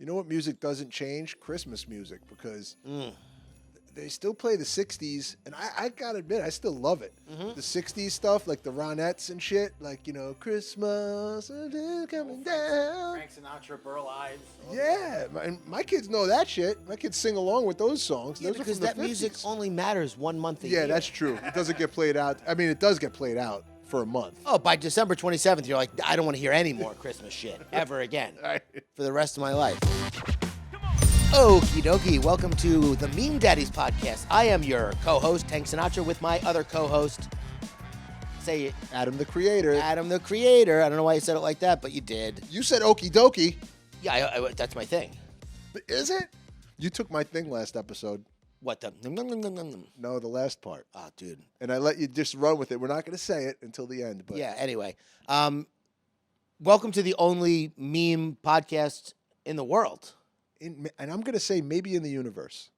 You know what music doesn't change? Christmas music, because they still play the 60s, and I gotta admit, I still love it. The 60s stuff, like the Ronettes and shit, like, you know, Christmas is coming down. Frank Sinatra, Burl Ives. Yeah, my kids know that shit. My kids sing along with those songs. Yeah, Those are because from the that music 50s. only matters 1 month a year. Yeah, that's true. It doesn't get played out. I mean, it does get played out for a month. Oh, by December 27th, you're like, I don't want to hear any more Christmas shit ever again for the rest of my life. Okie dokie, welcome to the Meme Daddies podcast. I am your co-host, Tank Sinatra, with my other co-host, say it, Adam the Creator. Adam the Creator. I don't know why you said it like that, but you did. You said okie dokie. Yeah, that's my thing. Is it? You took my thing last episode. What the? No, the last part. Oh, dude. And I let you just run with it. We're not going to say it until the end. But Yeah, anyway. Welcome to the only meme podcast in the world. And I'm going to say maybe in the universe.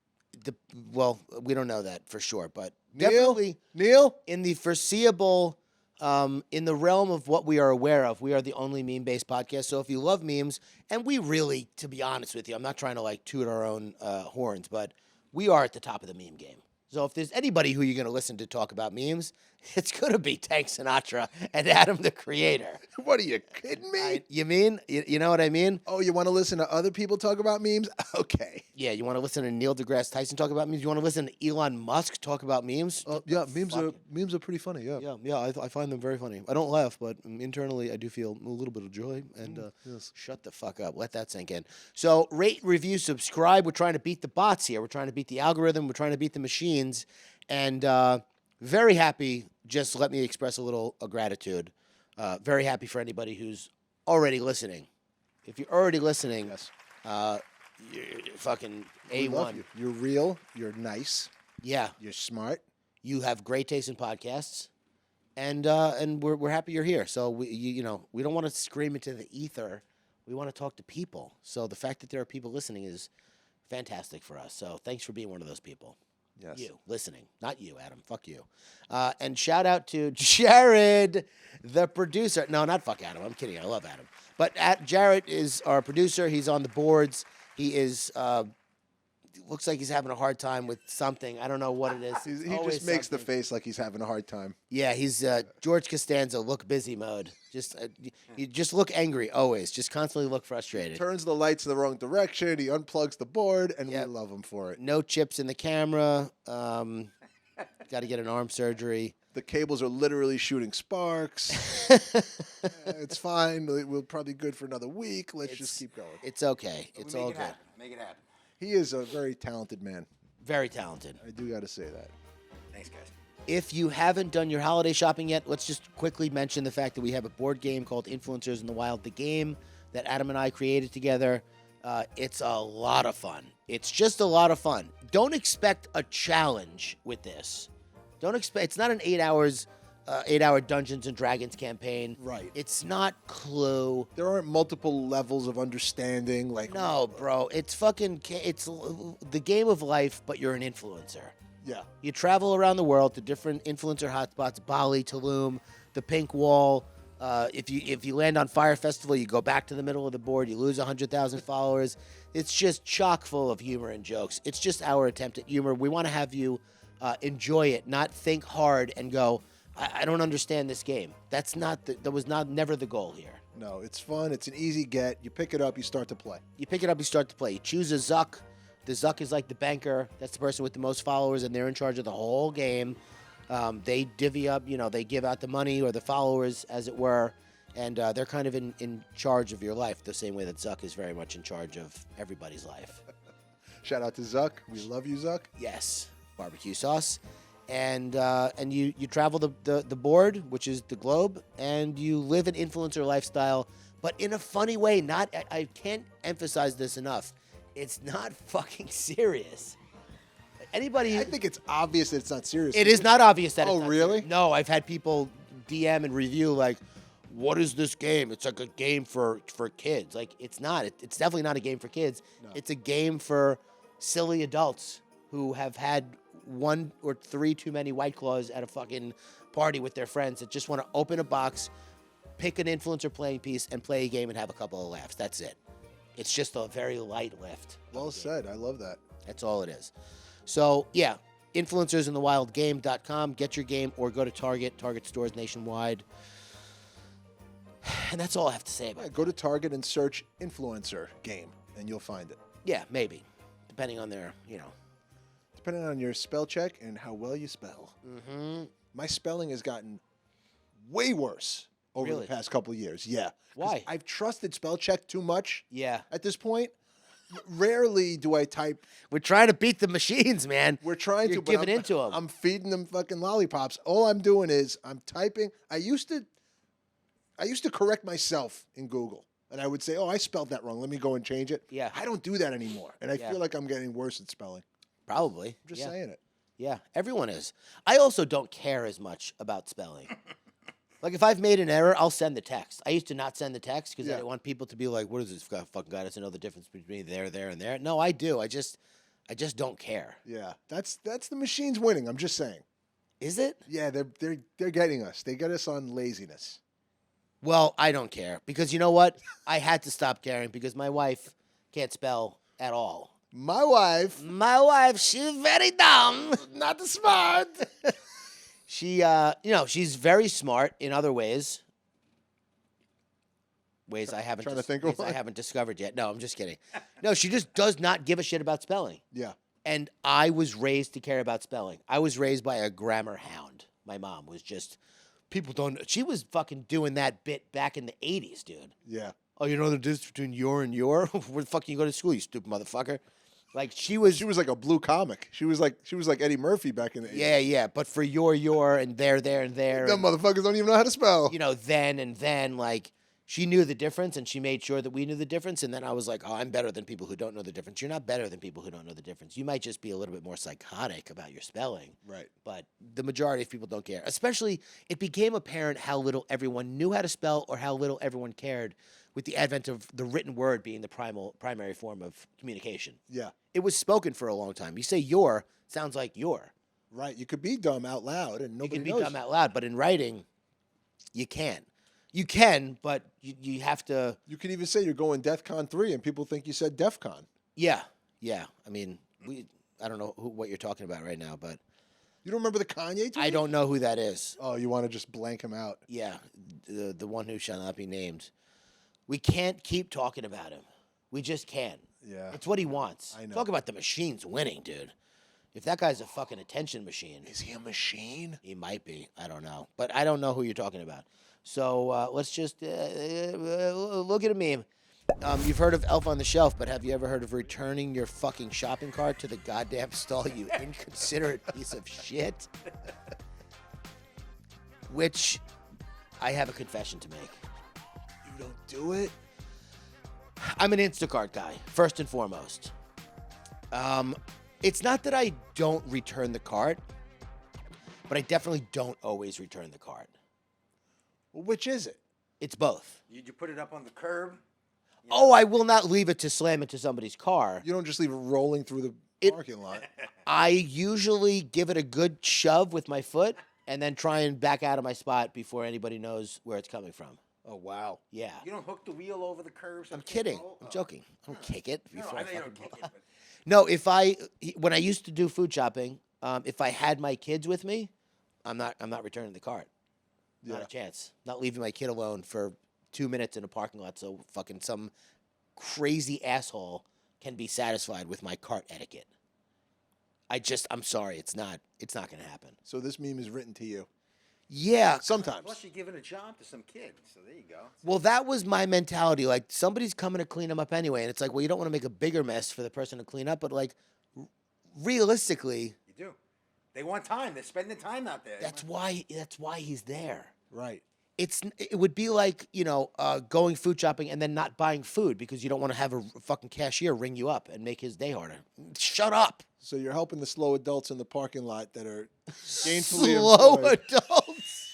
Well, we don't know that for sure, but Neil? definitely Neil? in the foreseeable, in the realm of what we are aware of, we are the only meme-based podcast. So if you love memes, and we really, to be honest with you, I'm not trying to like toot our own horns, but we are at the top of the meme game. So if there's anybody who you're going to listen to talk about memes, it's going to be Tank Sinatra and Adam the Creator. What are you kidding me? You know what I mean? Oh, you want to listen to other people talk about memes? Okay. Yeah, you want to listen to Neil deGrasse Tyson talk about memes? You want to listen to Elon Musk talk about memes? Yeah, memes are pretty funny. Yeah. Yeah, I find them very funny. I don't laugh, but internally I do feel a little bit of joy. And yes. Shut the fuck up. Let that sink in. So rate, review, subscribe. We're trying to beat the bots here. We're trying to beat the algorithm. We're trying to beat the machines. And very happy. Just let me express a little gratitude. Very happy for anybody who's already listening. If you're already listening, Yes. you're fucking We love A1. you. You're real. You're nice. Yeah. You're smart. You have great taste in podcasts, and we're happy you're here. So we don't want to scream into the ether. We want to talk to people. So the fact that there are people listening is fantastic for us. So thanks for being one of those people. Yes. You listening, not you, Adam. Fuck you. And shout out to Jared, the producer. No, not fuck Adam. I'm kidding. I love Adam. But Jared is our producer. He's on the boards. He is. Looks like he's having a hard time with something. I don't know what it is. He Always just makes the something. face like he's having a hard time. Yeah, he's George Costanza, look busy mode. Just you just look angry always. Just constantly look frustrated. Turns the lights in the wrong direction. He unplugs the board, and Yep. we love him for it. No chips in the camera. Got to get an arm surgery. The cables are literally shooting sparks. It's fine. We're probably good for another week. Let's just keep going. It's okay. It's all good. Make it happen. He is a very talented man. Very talented. I do got to say that. Thanks, guys. If you haven't done your holiday shopping yet, let's just quickly mention the fact that we have a board game called Influencers in the Wild, the game that Adam and I created together. It's a lot of fun. It's just a lot of fun. Don't expect a challenge with this. It's not an 8-hour Dungeons and Dragons campaign. Right. It's not Clue. There aren't multiple levels of understanding. Like No, bro. It's the game of life, but you're an influencer. Yeah. You travel around the world to different influencer hotspots: Bali, Tulum, the Pink Wall. If you land on Fire Festival, you go back to the middle of the board. You lose 100,000 followers. It's just chock full of humor and jokes. It's just our attempt at humor. We want to have you enjoy it, not think hard and go, I don't understand this game. That was never the goal here. No, it's fun. It's an easy get. You pick it up, you start to play. You pick it up, you start to play. You choose a Zuck. The Zuck is like the banker. That's the person with the most followers, and they're in charge of the whole game. They divvy up, they give out the money or the followers, as it were, and they're kind of in charge of your life, the same way that Zuck is very much in charge of everybody's life. Shout out to Zuck. We love you, Zuck. Yes, barbecue sauce. And you travel the board, which is the globe, and you live an influencer lifestyle, but in a funny way. I can't emphasize this enough. It's not fucking serious. Anybody? I think it's obvious that it's not serious. It is not obvious that. Oh, it's not really? serious. No, I've had people DM and review like, "What is this game? It's like a game for kids." Like, it's not. It's definitely not a game for kids. No. It's a game for silly adults who have had 1 or 3 too many White Claws at a fucking party with their friends that just want to open a box, pick an influencer playing piece, and play a game and have a couple of laughs. That's it. It's just a very light lift. Well said. I love that. That's all it is. So, yeah, influencersinthewildgame.com. Get your game or go to Target stores nationwide. And that's all I have to say about Yeah, it. go to Target and search influencer game, and you'll find it. Yeah, maybe. Depending on their, Depending on your spell check and how well you spell. Mm-hmm. My spelling has gotten way worse over Really? the past couple of years. Yeah. 'Cause Why? I've trusted spell check too much Yeah. at this point. Rarely do I type. We're trying to beat the machines, man. We're trying You're to, but giving I'm, into 'em. I'm feeding them fucking lollipops. All I'm doing is I'm typing. I used to correct myself in Google, and I would say, "Oh, I spelled that wrong. Let me go and change it." Yeah. I don't do that anymore, and I Yeah. feel like I'm getting worse at spelling. Probably. I'm just yeah. saying it. Yeah, everyone is. I also don't care as much about spelling. Like, if I've made an error, I'll send the text. I used to not send the text because I Yeah. didn't want people to be like, what is this fucking guy doesn't know the difference between there, and there. No, I do. I just don't care. Yeah, that's the machines winning. I'm just saying. Is it? Yeah, they're getting us. They get us on laziness. Well, I don't care because you know what? I had to stop caring because my wife can't spell at all. My wife, My wife, she's very dumb. not the smart. She, she's very smart in other ways. Ways I haven't trying to think of ways I one. haven't discovered yet. No, I'm just kidding. No, she just does not give a shit about spelling. Yeah, And I was raised to care about spelling. I was raised by a grammar hound. My mom was just people don't. She was fucking doing that bit back in the '80s, dude. yeah. Oh, you know the difference between your and your? Where the fuck you go to school, you stupid motherfucker? Like she was like a blue comic. She was like Eddie Murphy back in the 80s. yeah. But for your and there and there. Them motherfuckers don't even know how to spell. Then and then, like, she knew the difference and she made sure that we knew the difference. And then I was like, oh, I'm better than people who don't know the difference. You're not better than people who don't know the difference. You might just be a little bit more psychotic about your spelling. Right. But the majority of people don't care. Especially, it became apparent how little everyone knew how to spell or how little everyone cared with the advent of the written word being the primary form of communication. Yeah. It was spoken for a long time. You say your, sounds like your. Right. You could be dumb out loud and You nobody can be knows. dumb out loud, but in writing, you can't. You can, but you have to. You could even say you're going DEFCON 3 and people think you said DEFCON. Yeah. I mean, I don't know what you're talking about right now, but You don't remember the Kanye tweet? I don't know who that is. Oh, you want to just blank him out. Yeah, the one who shall not be named. We can't keep talking about him. We just can't. Yeah. It's what he wants. I know. Talk about the machines winning, dude. If that guy's a fucking attention machine, Is he a machine? he might be. I don't know. But I don't know who you're talking about. So let's just look at a meme. You've heard of Elf on the Shelf, but have you ever heard of returning your fucking shopping cart to the goddamn stall, you inconsiderate piece of shit? Which I have a confession to make. You don't do it? I'm an Instacart guy, first and foremost. It's not that I don't return the cart, but I definitely don't always return the cart. Well, which is it? It's both. You put it up on the curb. Oh, I will not leave it to slam into somebody's car. You don't just leave it rolling through the parking lot. I usually give it a good shove with my foot and then try and back out of my spot before anybody knows where it's coming from. Oh, wow. Yeah. You don't hook the wheel over the curb. so I'm it can't kidding. roll? I'm Oh. joking. I don't kick it No, before I I know you fucking don't kick pull it, out. but No, when I used to do food shopping, if I had my kids with me, I'm not returning the cart. Not Yeah. a chance. Not leaving my kid alone for 2 minutes in a parking lot so fucking some crazy asshole can be satisfied with my cart etiquette. I'm sorry, it's not gonna happen. So this meme is written to you. Yeah. Sometimes. plus you're giving a job to some kid. So there you go. Well, that was my mentality. Like, somebody's coming to clean them up anyway. And it's like, well, you don't want to make a bigger mess for the person to clean up. But, like, realistically, You do. They want time. They're spending time out there. that's why he's there. Right. It would be like, going food shopping and then not buying food because you don't want to have a fucking cashier ring you up and make his day harder. Shut up. So you're helping the slow adults in the parking lot that are gainfully Slow employed. adults.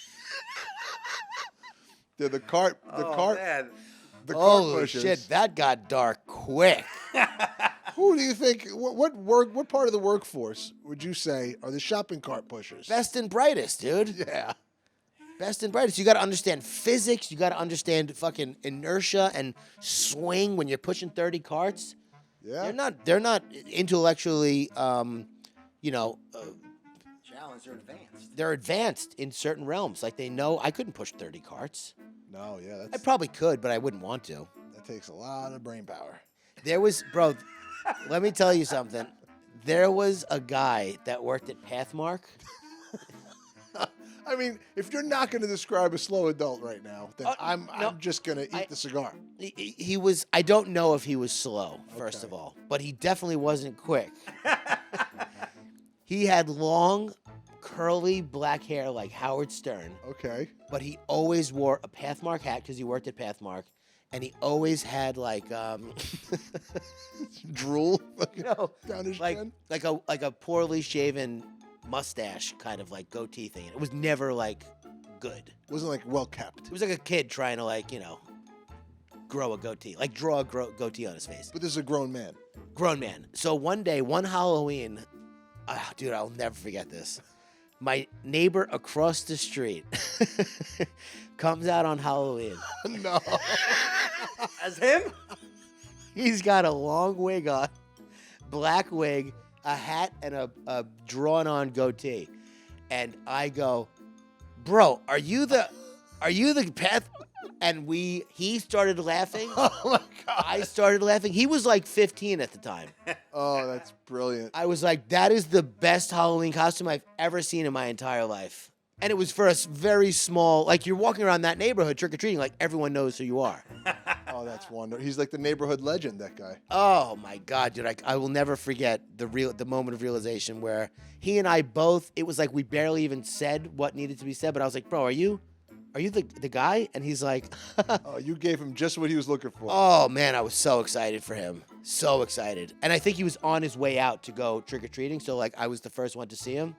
They're the cart. The cart. Man. The cart Holy pushers. shit, that got dark quick. Who do you think? What part of the workforce would you say are the shopping cart pushers? Best and brightest, dude. Yeah. Best and brightest. You got to understand physics. You got to understand fucking inertia and swing when you're pushing 30 carts. Yeah. They're not intellectually, Challenge are advanced. they're advanced in certain realms. Like they know I couldn't push 30 carts. No, yeah, I probably could, but I wouldn't want to. that takes a lot of brain power. There was, bro, let me tell you something. There was a guy that worked at Pathmark. I mean, if you're not going to describe a slow adult right now, then No, I'm just going to eat the cigar. He was, I don't know if he was slow, first Okay. of all, but he definitely wasn't quick. He had long, curly black hair like Howard Stern, Okay. but he always wore a Pathmark hat because he worked at Pathmark, and he always had like Drool no, down his like chin. like a poorly shaven mustache kind of like goatee thing. It was never like good. Wasn't like well kept. It was like a kid trying to like grow a goatee, like draw a goatee on his face. But this is a grown man. Grown man. So one day, one Halloween, dude, I'll never forget this. My neighbor across the street comes out on Halloween. No. As him? He's got a long wig on, black wig, a hat, and a drawn-on goatee. And I go, bro, are you the path? And he started laughing. Oh my God. I started laughing. He was like 15 at the time. Oh, that's brilliant. I was like, that is the best Halloween costume I've ever seen in my entire life. And it was for a very small, like you're walking around that neighborhood trick-or-treating, like everyone knows who you are. Oh, that's wonderful. He's like the neighborhood legend, that guy. Oh my God, dude. I will never forget the moment of realization where he and I both, it was like we barely even said what needed to be said, but I was like, bro, are you the guy? And he's like, Oh, you gave him just what he was looking for. oh man, I was so excited for him. So excited. And I think he was on his way out to go trick-or-treating, so like I was the first one to see him.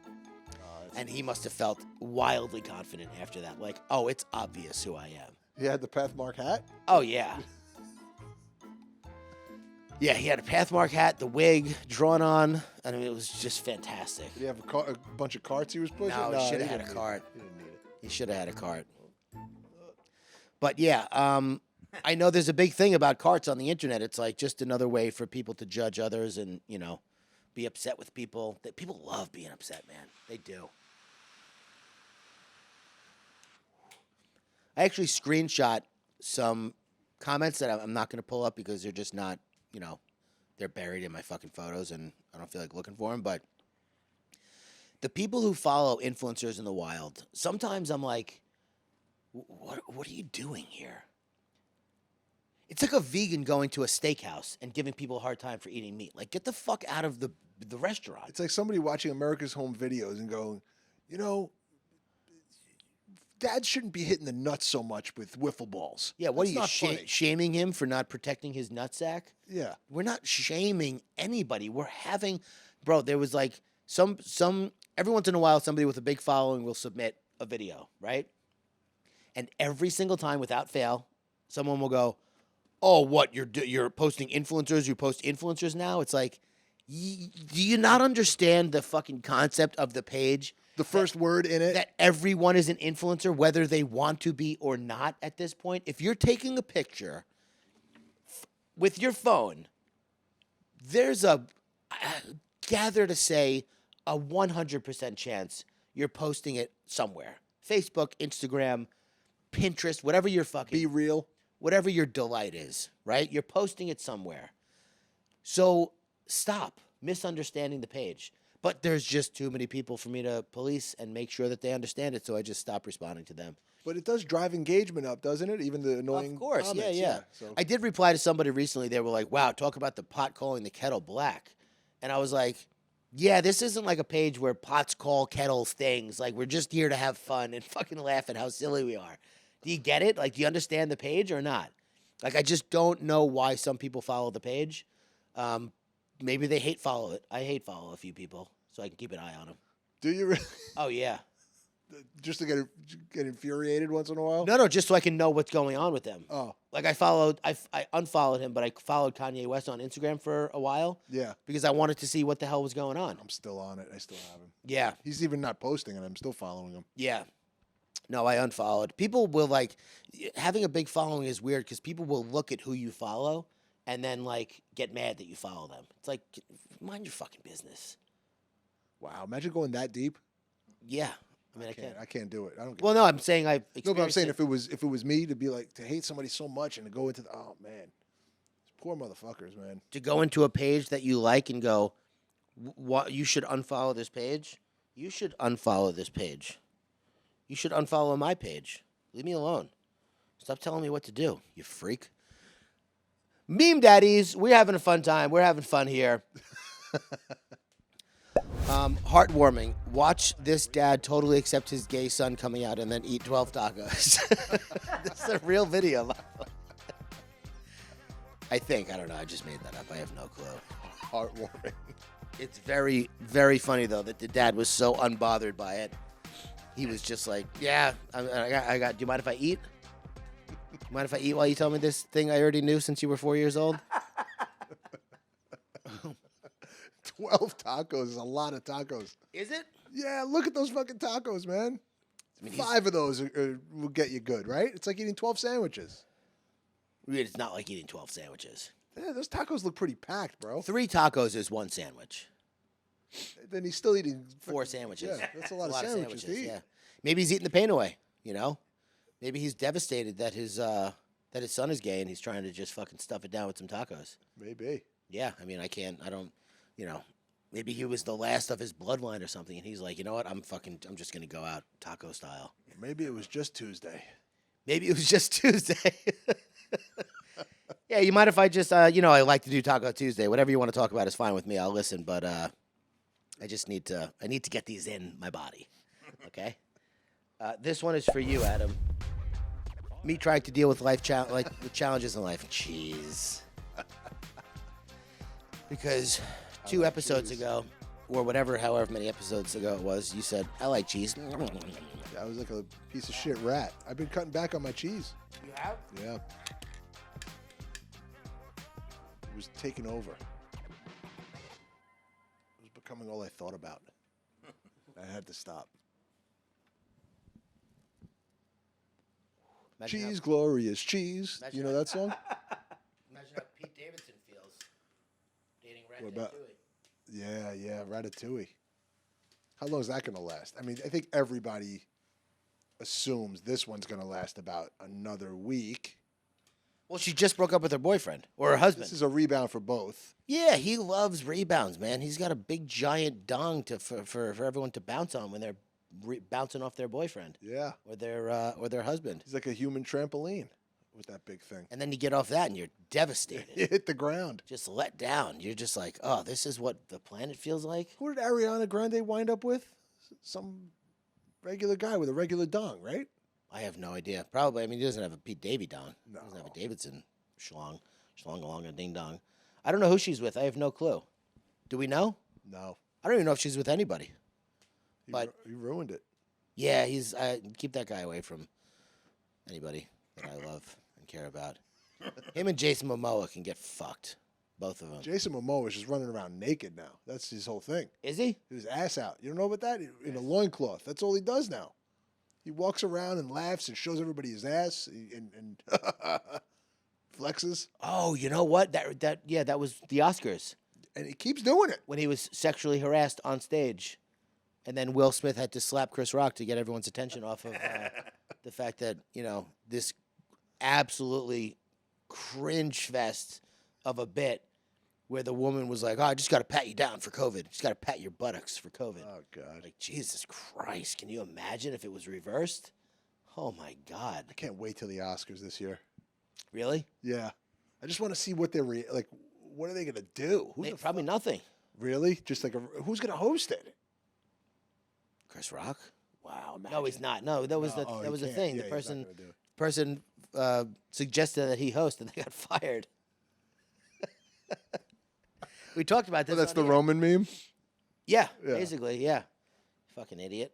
And he must have felt wildly confident after that. Like, oh, it's obvious who I am. He had the Pathmark hat. Oh, yeah. Yeah, he had a Pathmark hat, the wig drawn on. I mean, it was just fantastic. Did he have a bunch of carts he was pushing? No, he should he have had didn't a need cart. it. He didn't need it. He should have had a cart. But yeah, I know there's a big thing about carts on the internet. It's like just another way for people to judge others and, be upset with people. People love being upset, man. They do. I actually screenshot some comments that I'm not going to pull up because they're just not, they're buried in my fucking photos and I don't feel like looking for them. But the people who follow influencers in the wild, sometimes I'm like, what are you doing here? It's like a vegan going to a steakhouse and giving people a hard time for eating meat. Like, get the fuck out of the restaurant. It's like somebody watching America's Home Videos and going, Dad shouldn't be hitting the nuts so much with wiffle balls. Yeah, what That's are you not funny. shaming him for not protecting his nutsack? Yeah. We're not shaming anybody. We're having, bro. There was like some every once in a while, somebody with a big following will submit a video, right? And every single time, without fail, someone will go, "Oh, what you're posting influencers? You post influencers now?" It's like, do you not understand the fucking concept of the page? The first word in it. That everyone is an influencer, whether they want to be or not at this point. If you're taking a picture with your phone, there's I gather to say, a 100% chance you're posting it somewhere. Facebook, Instagram, Pinterest, whatever your fucking... Be real. Whatever your delight is, right? You're posting it somewhere. So stop misunderstanding the page. But there's just too many people for me to police and make sure that they understand it, so I just stop responding to them. But it does drive engagement up, doesn't it? Even the annoying Of course, comments. yeah. So. I did reply to somebody recently. They were like, wow, talk about the pot calling the kettle black. And I was like, yeah, this isn't like a page where pots call kettles things. Like, we're just here to have fun and fucking laugh at how silly we are. Do you get it? Like, do you understand the page or not? Like, I just don't know why some people follow the page. Maybe they hate follow it. I hate follow a few people, so I can keep an eye on them. Do you really? Oh, yeah. Just to get infuriated once in a while? No, just so I can know what's going on with them. Oh. Like, I unfollowed him, but I followed Kanye West on Instagram for a while. Yeah. Because I wanted to see what the hell was going on. I'm still on it. I still have him. Yeah. He's even not posting it. I'm still following him. Yeah. No, I unfollowed. People will like having a big following is weird because people will look at who you follow and then like get mad that you follow them. It's like mind your fucking business. Wow, imagine going that deep. Yeah, I mean I can't. I can't do it. I don't. Get Well, no, I'm saying I. no, but I'm saying if it was me to be like to hate somebody so much and to go into the oh man, poor motherfuckers, man. To go into a page that you like and go, what you should unfollow this page. You should unfollow this page. You should unfollow my page. Leave me alone. Stop telling me what to do, you freak. Meme Daddies, we're having a fun time. We're having fun here. Heartwarming. Watch this dad totally accept his gay son coming out and then eat 12 tacos. This is a real video. I think. I don't know. I just made that up. I have no clue. Heartwarming. It's very, very funny, though, that the dad was so unbothered by it. He was just like, yeah, I got, do you mind if I eat? Do you mind if I eat while you tell me this thing I already knew since you were 4 years old? 12 tacos is a lot of tacos. Is it? Yeah, look at those fucking tacos, man. I mean, 5 of those will get you good, right? It's like eating 12 sandwiches. It's not like eating 12 sandwiches. Yeah, those tacos look pretty packed, bro. 3 tacos is 1 sandwich. Then he's still eating 4 sandwiches. Yeah, that's a lot of sandwiches to eat. Yeah. Maybe he's eating the pain away, you know? Maybe he's devastated that his son is gay and he's trying to just fucking stuff it down with some tacos. Maybe. Yeah, I mean, I don't, you know, maybe he was the last of his bloodline or something and he's like, you know what, I'm just going to go out taco style. Maybe it was just Tuesday. Maybe it was just Tuesday. Yeah, you mind if I just, I like to do Taco Tuesday. Whatever you want to talk about is fine with me. I'll listen, but I need to get these in my body. Okay? This one is for you, Adam. Me trying to deal with the challenges in life. Jeez. Because 2 episodes ago, or however many episodes ago it was, you said, I like cheese. I was like a piece of shit rat. I've been cutting back on my cheese. You have? Yeah. It was taking over. It was becoming all I thought about. I had to stop. Cheese, glorious cheese. You know that song? Imagine how Pete Davidson feels dating What about- Ratatouille. Yeah, Ratatouille. How long is that going to last? I mean, I think everybody assumes this one's going to last about another week. Well, she just broke up with her boyfriend or her husband. This is a rebound for both. Yeah, he loves rebounds, man. He's got a big giant dong for everyone to bounce on when they're bouncing off their boyfriend. Yeah. Or their husband. He's like a human trampoline with that big thing. And then you get off that and you're devastated. You hit the ground. Just let down. You're just like, oh, this is what the planet feels like? Who did Ariana Grande wind up with? Some regular guy with a regular dong, right? I have no idea. Probably. I mean, he doesn't have a Pete Davy dong. No. He doesn't have a Davidson schlong along a ding dong. I don't know who she's with. I have no clue. Do we know? No. I don't even know if she's with anybody. But he ruined it. yeah, keep that guy away from anybody that I love and care about. Him and Jason Momoa can get fucked. Both of them. Jason Momoa is just running around naked now. That's his whole thing. Is he? His ass out. You don't know about that? In a loincloth. That's all he does now. He walks around and laughs and shows everybody his ass and flexes. Oh, you know what? That was the Oscars And he keeps doing it. when he was sexually harassed on stage, and then Will Smith had to slap Chris Rock to get everyone's attention off of the fact that this absolutely cringe fest of a bit where the woman was like, "Oh, I just got to pat you down for COVID. Just got to pat your buttocks for COVID." Oh, God. Like, Jesus Christ, can you imagine if it was reversed? Oh my God. I can't wait till the Oscars this year. Really? Yeah. I just want to see what they're like. What are they going to do? Probably nothing. Really? Just like who's going to host it? Chris Rock? Wow. No, he's not. No, that was the thing. Yeah, The he's not gonna do it. person suggested that he host, and they got fired. We talked about this. Oh, that's on the air. Roman meme? Yeah, Yeah. basically, yeah. Fucking idiot.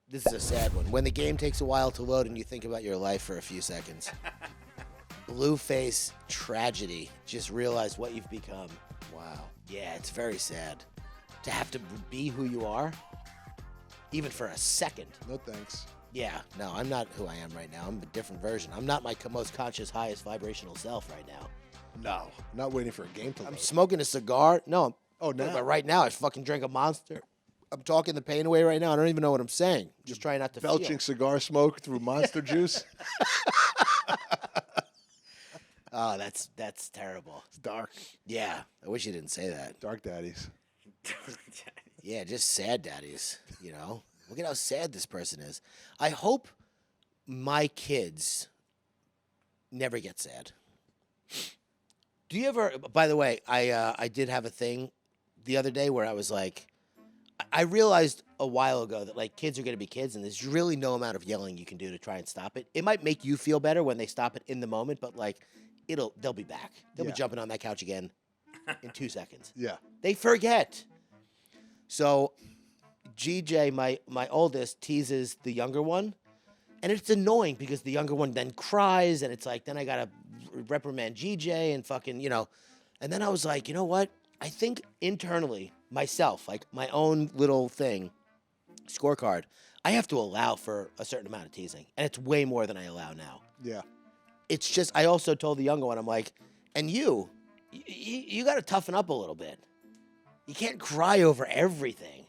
This is a sad one. When the game takes a while to load and you think about your life for a few seconds. Blueface Tragedy. Just realize what you've become. Wow. Yeah, it's very sad. To have to be who you are. even for a second. No thanks. Yeah, no, I'm not who I am right now. I'm a different version. I'm not my most conscious, highest vibrational self right now. No, I'm not waiting for a game to I'm load. smoking a cigar. No, Oh, now? but right now I fucking drank a Monster. I'm talking the pain away right now. I don't even know what I'm saying. Just trying not to Belching feel. cigar smoke through Monster juice. Oh, that's terrible. It's dark. Yeah, I wish you didn't say that. Dark daddies. Yeah, just sad daddies, you know? Look at how sad this person is. I hope my kids never get sad. Do you ever, by the way, I did have a thing the other day where I was like, I realized a while ago that like kids are going to be kids and there's really no amount of yelling you can do to try and stop it. It might make you feel better when they stop it in the moment, but like they'll be back. They'll be Yeah. jumping on that couch again in 2 seconds. Yeah. They forget. So GJ, my oldest, teases the younger one. And it's annoying because the younger one then cries and it's like, then I got to reprimand GJ and fucking, you know. And then I was like, you know what? I think internally, myself, like my own little thing, scorecard, I have to allow for a certain amount of teasing. And it's way more than I allow now. Yeah. It's just, I also told the younger one, I'm like, and you got to toughen up a little bit. You can't cry over everything.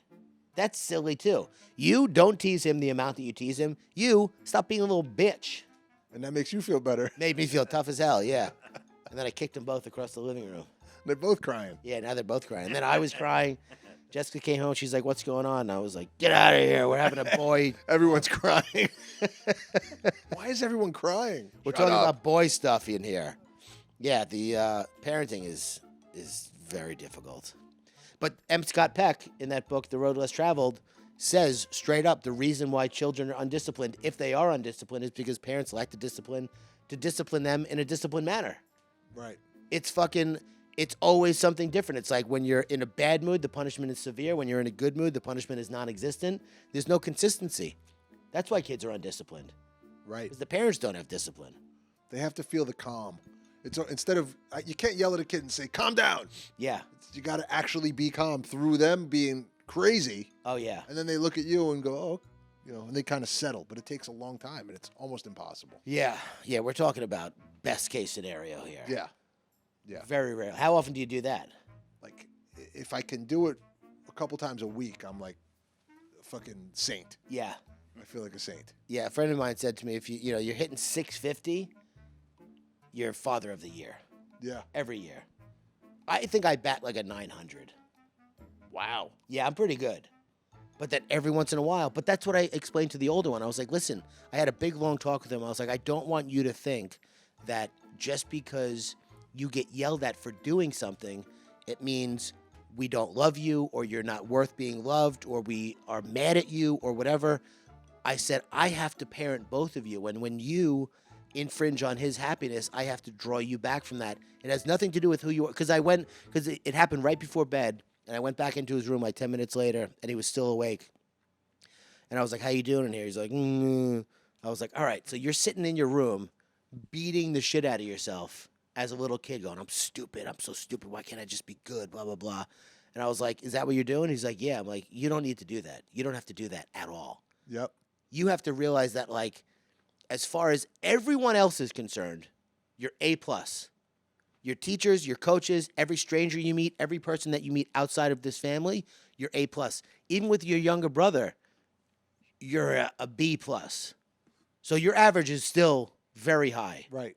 That's silly too. You don't tease him the amount that you tease him. You stop being a little bitch. And that makes you feel better. Made me feel tough as hell, yeah. And then I kicked them both across the living room. They're both crying. Yeah, now they're both crying. And then I was crying. Jessica came home. She's like, what's going on? And I was like, get out of here. We're having a boy. Everyone's crying. Why is everyone crying? We're Shut talking up. about boy stuff in here. Yeah, the parenting is very difficult. But M. Scott Peck, in that book, The Road Less Traveled, says straight up the reason why children are undisciplined, if they are undisciplined, is because parents lack the discipline to discipline them in a disciplined manner. Right. It's always something different. It's like when you're in a bad mood, the punishment is severe. When you're in a good mood, the punishment is non-existent. There's no consistency. That's why kids are undisciplined. Right. Because the parents don't have discipline. They have to feel the calm. It's instead of you can't yell at a kid and say calm down. Yeah. You got to actually be calm through them being crazy, Oh, yeah. and then they look at you and go, "Oh, you know," and they kind of settle. But it takes a long time, and it's almost impossible. Yeah. Yeah, we're talking about best case scenario here. Yeah. Yeah. Very rare. How often do you do that? Like if I can do it a couple times a week, I'm like a fucking saint. Yeah. I feel like a saint. Yeah, a friend of mine said to me, if you're hitting 650, you're father of the year Yeah. every year. I think I bat like a 900. Wow. Yeah, I'm pretty good. But then every once in a while, but that's what I explained to the older one. I was like, listen, I had a big, long talk with him. I was like, I don't want you to think that just because you get yelled at for doing something, it means we don't love you or you're not worth being loved or we are mad at you or whatever. I said, I have to parent both of you. And when you infringe on his happiness, I have to draw you back from that. It has nothing to do with who you are. Because it happened right before bed. And I went back into his room like 10 minutes later, and he was still awake. And I was like, how you doing in here? He's like, I was like, all right, so you're sitting in your room beating the shit out of yourself as a little kid going, I'm stupid. I'm so stupid. Why can't I just be good? Blah, blah, blah. And I was like, is that what you're doing? He's like, yeah. I'm like, you don't need to do that. You don't have to do that at all. Yep. You have to realize that, like, as far as everyone else is concerned, you're A+. Your teachers, your coaches, every stranger you meet, every person that you meet outside of this family, you're A+. Even with your younger brother, you're a B+. So your average is still very high. Right.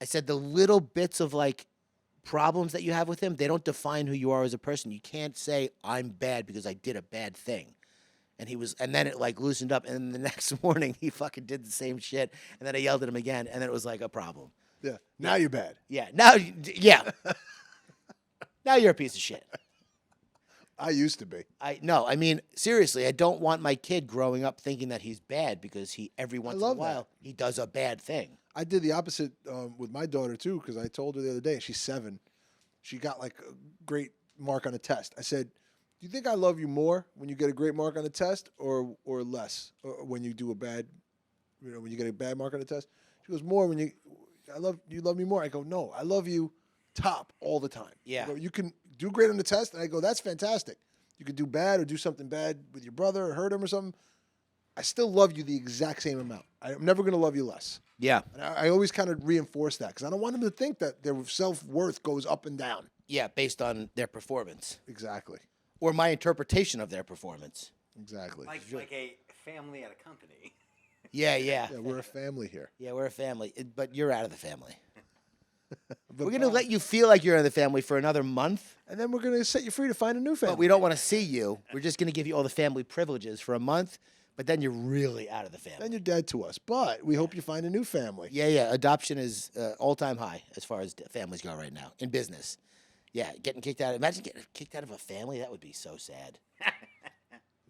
I said the little bits of, like, problems that you have with him, they don't define who you are as a person. You can't say, I'm bad because I did a bad thing. And then it like loosened up. And then the next morning he fucking did the same shit. And then I yelled at him again. And then it was like a problem. Yeah. Now you're bad. Yeah. Now, yeah. Now you're a piece of shit. I used to be. I mean, seriously, I don't want my kid growing up thinking that he's bad because every once in a love while, that. he does a bad thing. I did the opposite with my daughter too, because I told her the other day, she's 7. She got like a great mark on a test. I said, do you think I love you more when you get a great mark on a test or less or when you do a bad, when you get a bad mark on a test? She goes, more when you love me more. I go, no, I love you top all the time. Yeah. I go, you can do great on the test. And I go, that's fantastic. you could do bad or do something bad with your brother or hurt him or something, I still love you the exact same amount. I'm never going to love you less. Yeah. And I always kind of reinforce that because I don't want them to think that their self-worth goes up and down. Yeah, based on their performance. Exactly. Or my interpretation of their performance. Exactly. Like a family at a company. Yeah. Yeah, we're a family here. Yeah, we're a family, but you're out of the family. But We're going to let you feel like you're in the family for another month, and then we're going to set you free to find a new family. but we don't want to see you. We're just going to give you all the family privileges for a month, but then you're really out of the family. Then you're dead to us. But we hope you find a new family. Yeah. Adoption is all-time high as far as families go right now in business. Yeah, getting kicked out. Imagine getting kicked out of a family. That would be so sad.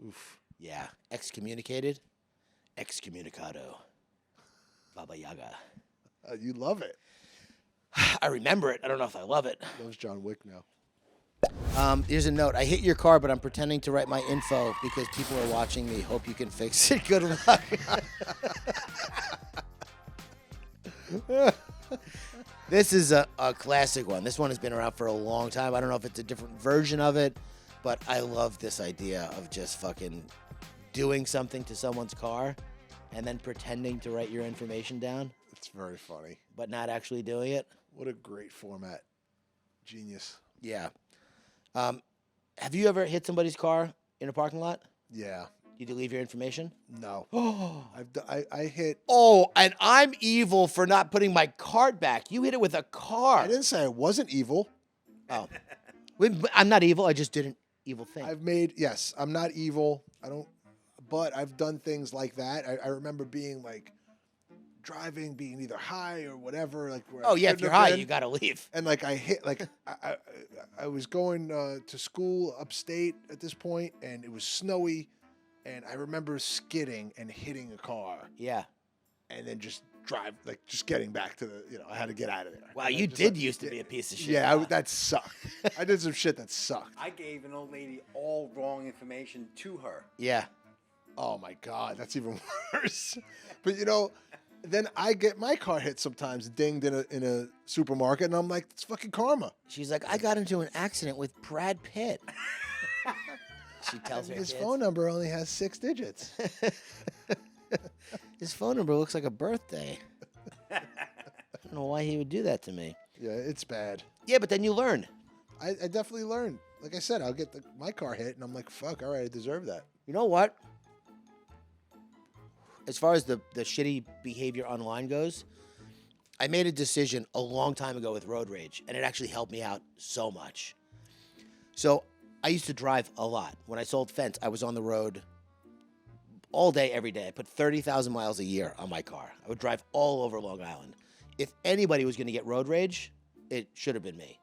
Oof. Yeah. Excommunicated. Excommunicado. Baba Yaga. You love it. I remember it. I don't know if I love it. Loves John Wick now. Here's a note. I hit your car, but I'm pretending to write my info because people are watching me. Hope you can fix it. Good luck. This is a classic one. This one has been around for a long time. I don't know if it's a different version of it, but I love this idea of just fucking doing something to someone's car and then pretending to write your information down, It's very funny. but not actually doing it. What a great format. Genius. Yeah. Have you ever hit somebody's car in a parking lot? Yeah. Did you leave your information? No. Oh, I hit. and I'm evil for not putting my card back. You hit it with a car. I didn't say I wasn't evil. Oh. I'm not evil. I just did an evil thing. Yes, I'm not evil. I don't, but I've done things like that. I remember being like driving, being either high or whatever. Like, where I if shouldn't you're have high, been. you got to leave. And like I hit, like I was going to school upstate at this point, and it was snowy, and I remember skidding and hitting a car, Yeah. and then just getting back to I had to get out of there. Wow, And you just, did used to be a piece of shit. Yeah, that sucked. I did some shit that sucked. I gave an old lady all wrong information to her. Yeah. Oh my God, that's even worse. But then I get my car hit sometimes, dinged in a supermarket, and I'm like, it's fucking karma. She's like, I got into an accident with Brad Pitt. She tells her His kids. phone number only has 6 digits. His phone number looks like a birthday. I don't know why he would do that to me. Yeah, it's bad. Yeah, but then you learn. I definitely learned. Like I said, I'll get my car hit, and I'm like, fuck, all right, I deserve that. You know what? As far as the shitty behavior online goes, I made a decision a long time ago with road rage, and it actually helped me out so much. So I used to drive a lot. When I sold Fence, I was on the road all day, every day. I put 30,000 miles a year on my car. I would drive all over Long Island. If anybody was going to get road rage, it should have been me.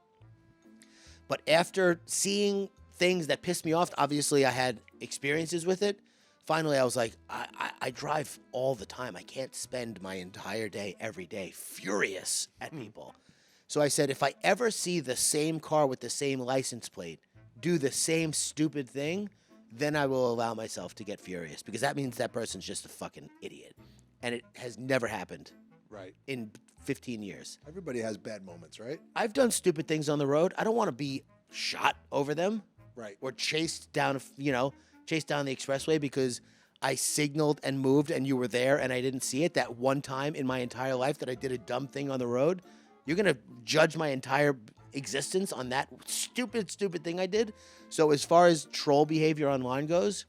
But after seeing things that pissed me off, obviously I had experiences with it. Finally, I was like, I drive all the time. I can't spend my entire day, every day, furious at people. So I said, if I ever see the same car with the same license plate do the same stupid thing, then I will allow myself to get furious, because that means that person's just a fucking idiot. And it has never happened Right. in 15 years. Everybody has bad moments, right? I've done stupid things on the road. I don't want to be shot over them. Right. Or chased down the expressway because I signaled and moved and you were there and I didn't see it that one time in my entire life that I did a dumb thing on the road. You're going to judge my entire existence on that stupid thing I did. So as far as troll behavior online goes,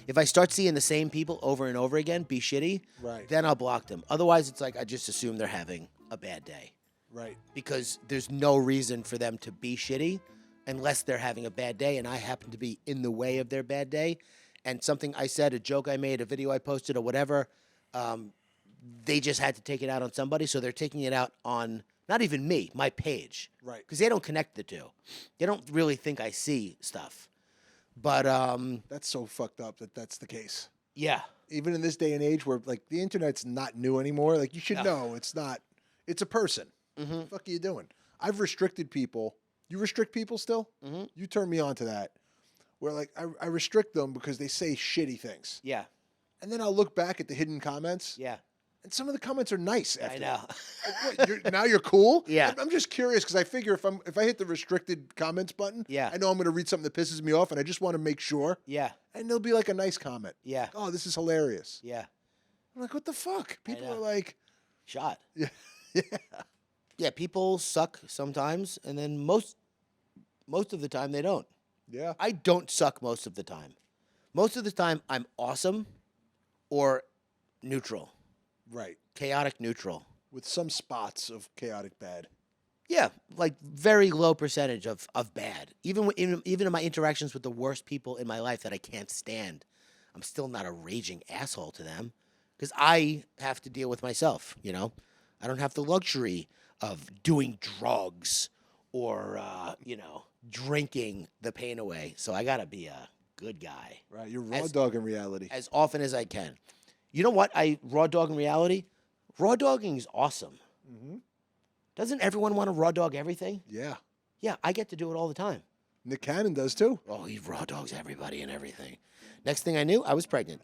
if I start seeing the same people over and over again be shitty, Right. then I'll block them. Otherwise, it's like I just assume they're having a bad day Right. because there's no reason for them to be shitty unless they're having a bad day, and I happen to be in the way of their bad day. And something I said, a joke I made, a video I posted, or whatever, they just had to take it out on somebody, so they're taking it out on not even me, my page. Right. Because they don't connect the two. They don't really think I see stuff. But, That's so fucked up that that's the case. yeah. Even in this day and age where like the internet's not new anymore, like you should No. know it's not. It's a person. What the fuck are you doing? I've restricted people. You restrict people still? Mhm. You turn me on to that. Where like I restrict them because they say shitty things, Yeah. and then I'll look back at the hidden comments, Yeah. And some of the comments are nice. After I know. Like, what, now you're cool. Yeah. I'm just curious because I figure if I hit the restricted comments button, Yeah. I know I'm going to read something that pisses me off, and I just want to make sure. Yeah. And there'll be like a nice comment. Yeah. Like, oh, this is hilarious. Yeah. I'm like, what the fuck? People know. are like, Shot. yeah, yeah. Yeah, people suck sometimes, and then most of the time they don't. Yeah. I don't suck most of the time. Most of the time I'm awesome or neutral. Right. Chaotic neutral. With some spots of chaotic bad. Yeah, like very low percentage of bad. Even in my interactions with the worst people in my life that I can't stand, I'm still not a raging asshole to them because I have to deal with myself, you know? I don't have the luxury of doing drugs or, drinking the pain away. So I got to be a good guy. Right. You're raw dog in reality. As often as I can. You know what? Raw dog in reality? Raw dogging is awesome. Mm-hmm. Doesn't everyone want to raw dog everything? Yeah. Yeah, I get to do it all the time. Nick Cannon does too. Oh, he raw dogs everybody and everything. Next thing I knew, I was pregnant.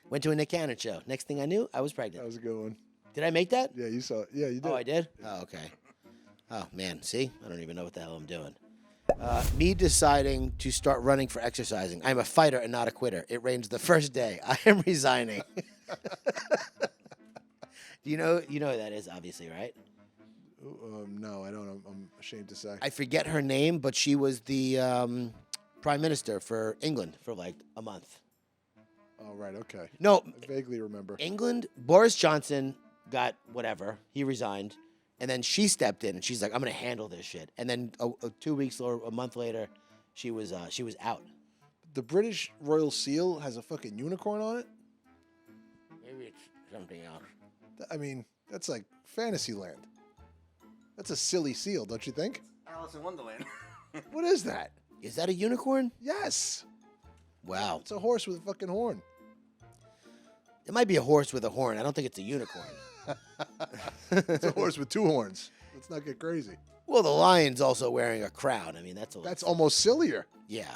Went to a Nick Cannon show. Next thing I knew, I was That pregnant. was a good one. Did I make that? Yeah, you saw it. Yeah, you did. Oh, I did? Oh, okay. Oh, man. See? I don't even know what the hell I'm doing. Me deciding to start running for exercising. I'm a fighter and not a quitter. It rains the first day. I am resigning. You know who that is, obviously, right? No, I don't. I'm ashamed to say. I forget her name, but she was the prime minister for England for like a month. Oh, right. Okay. No, I vaguely remember. England, Boris Johnson got whatever. He resigned. And then she stepped in and she's like, I'm going to handle this shit. And then 2 weeks or a month later, she was out. The British Royal Seal has a fucking unicorn on it? Maybe it's something else. I mean, that's like Fantasyland. That's a silly seal, don't you think? Alice in Wonderland. What is that? Is that a unicorn? Yes. Wow. It's a horse with a fucking horn. It might be a horse with a horn. I don't think it's a unicorn. It's a horse with two horns. Let's not get crazy. Well, the lion's also wearing a crown. I mean, That's almost sillier. Yeah.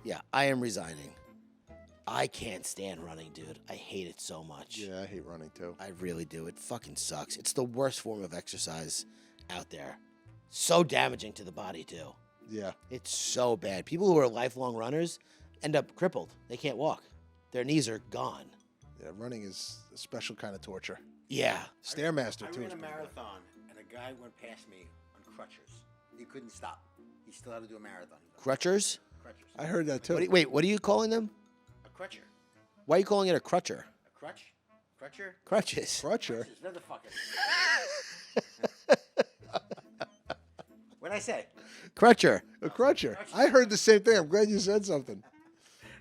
Yeah, I am resigning. I can't stand running, dude. I hate it so much. Yeah, I hate running too. I really do. It fucking sucks. It's the worst form of exercise out there. So damaging to the body, too. Yeah. It's so bad. People who are lifelong runners end up crippled. They can't walk. Their knees are gone. Yeah, running is a special kind of torture. Yeah. Stairmaster, I too. ran is a pretty bad. marathon, and a guy went past me on crutches. He couldn't stop. He still had to do a marathon. Crutchers? Crutches. I heard that too. Wait, what are you calling them? A crutcher. Why are you calling it a crutcher? A crutch? Crutcher? Crutches. Crutcher. Crutches, motherfucker. What'd I say? Crutcher. A crutcher. I heard the same thing. I'm glad you said something.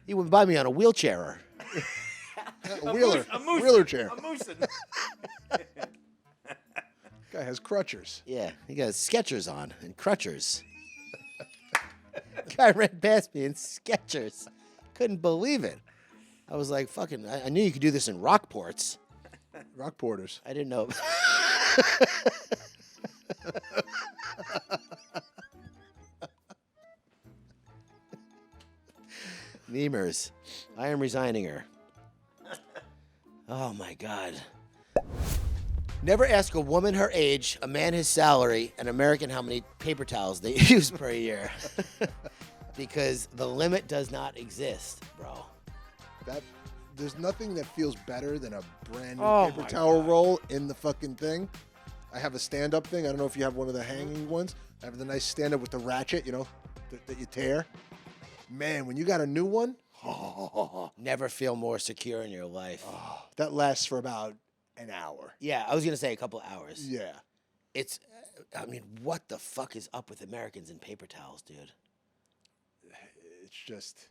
He went by me on a wheelchairer. A wheeler. A moose. Wheeler chair. A moose. Guy has crutchers. Yeah, he got Skechers on and crutchers. Guy ran past me in Skechers. Couldn't believe it. I was like, fucking, I knew you could do this in Rockports. Rock porters. I didn't know. Nemers. I am resigning her. Oh my God. Never ask a woman her age, a man his salary, an American how many paper towels they use per year. Because the limit does not exist, bro. There's nothing that feels better than a brand new Oh paper my towel God. roll in the fucking thing. I have a stand-up thing. I don't know if you have one of the hanging ones. I have the nice stand-up with the ratchet, that you tear. Man, when you got a new one, Never feel more secure in your life. that lasts for about an hour. Yeah, I was going to say a couple hours. Yeah. It's, I mean, what the fuck is up with Americans and paper towels, dude? It's just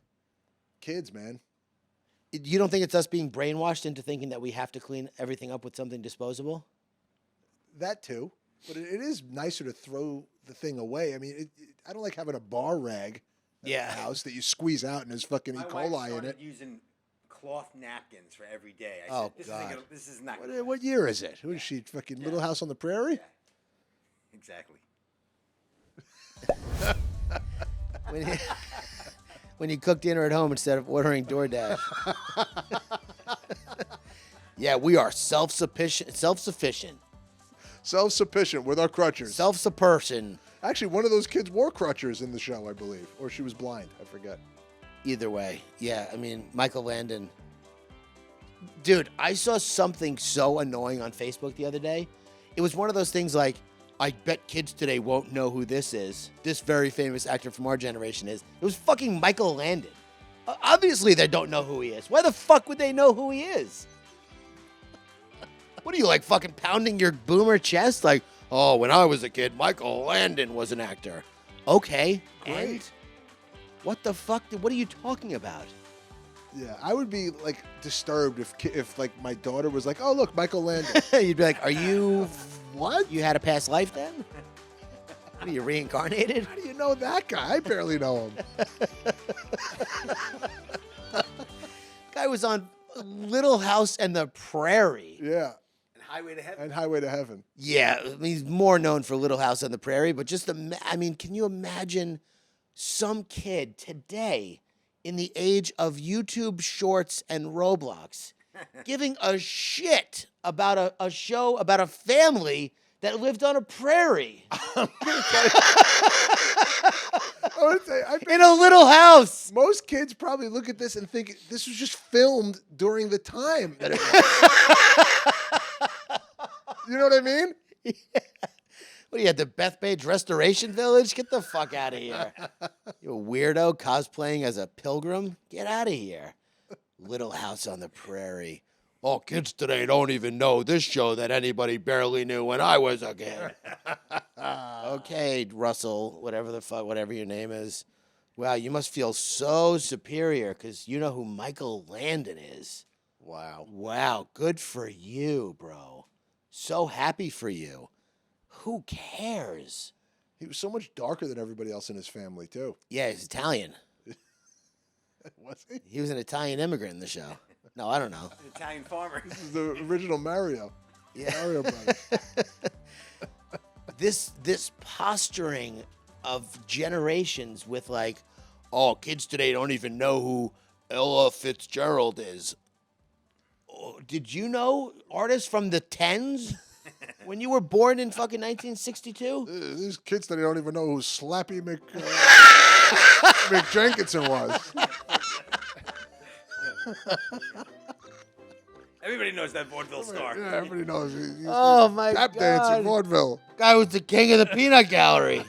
kids, man. You don't think it's us being brainwashed into thinking that we have to clean everything up with something disposable? That too. But it is nicer to throw the thing away. I mean, I don't like having a bar rag at Yeah. the house that you squeeze out and there's fucking E. My wife coli in started it. using cloth napkins for every day. I Oh, said, God. this is not What year is it? Who is she? Fucking Little House on the Prairie? Yeah. Exactly. When you cook dinner at home instead of ordering DoorDash. Yeah, we are self-sufficient. Self-sufficient with our crutchers. Self-sufficient. Actually, one of those kids wore crutchers in the show, I believe. Or she was blind. I forget. Either way. Yeah, I mean, Michael Landon. Dude, I saw something so annoying on Facebook the other day. It was one of those things like, I bet kids today won't know who this is. This very famous actor from our generation is. It was fucking Michael Landon. Obviously, they don't know who he is. Why the fuck would they know who he is? What are you, like, fucking pounding your boomer chest? Like, oh, when I was a kid, Michael Landon was an actor. Okay. Great. And what the fuck? What are you talking about? Yeah, I would be, like, disturbed if like, my daughter was like, oh, look, Michael Landon. You'd be like, are you... What? You had a past life then? What, are you reincarnated? How do you know that guy? I barely know him. Guy was on Little House and the Prairie. Yeah. And Highway to Heaven. And Highway to Heaven. Yeah, I mean, he's more known for Little House on the Prairie, but just, I mean, can you imagine some kid today in the age of YouTube Shorts and Roblox giving a shit about a show about a family that lived on a prairie? I would say, In a little house. most kids probably look at this and think this was just filmed during the time that it was. You know what I mean? What are you at the Bethpage Restoration Village? Get the fuck out of here. You a weirdo cosplaying as a pilgrim? Get out of here. Little House on the Prairie. Oh, kids today don't even know this show that anybody barely knew when I was a kid. Okay, Russell, whatever your name is. Wow, you must feel so superior because you know who Michael Landon is. Wow. Wow, good for you, bro. So happy for you. Who cares? He was so much darker than everybody else in his family, too. Yeah, he's Italian. Was he? He was an Italian immigrant in the show. No, I don't know. An Italian farmer. This is the original Mario. Yeah. Mario Brothers. This posturing of generations with like, oh, kids today don't even know who Ella Fitzgerald is. Oh, did you know artists from the 10s? When you were born in fucking 1962? These kids that don't even know who Slappy Mick Jenkinson was. Everybody knows that vaudeville star. Yeah, everybody knows. He's Oh, my tap God. dancer, vaudeville. Guy was the king of the peanut gallery.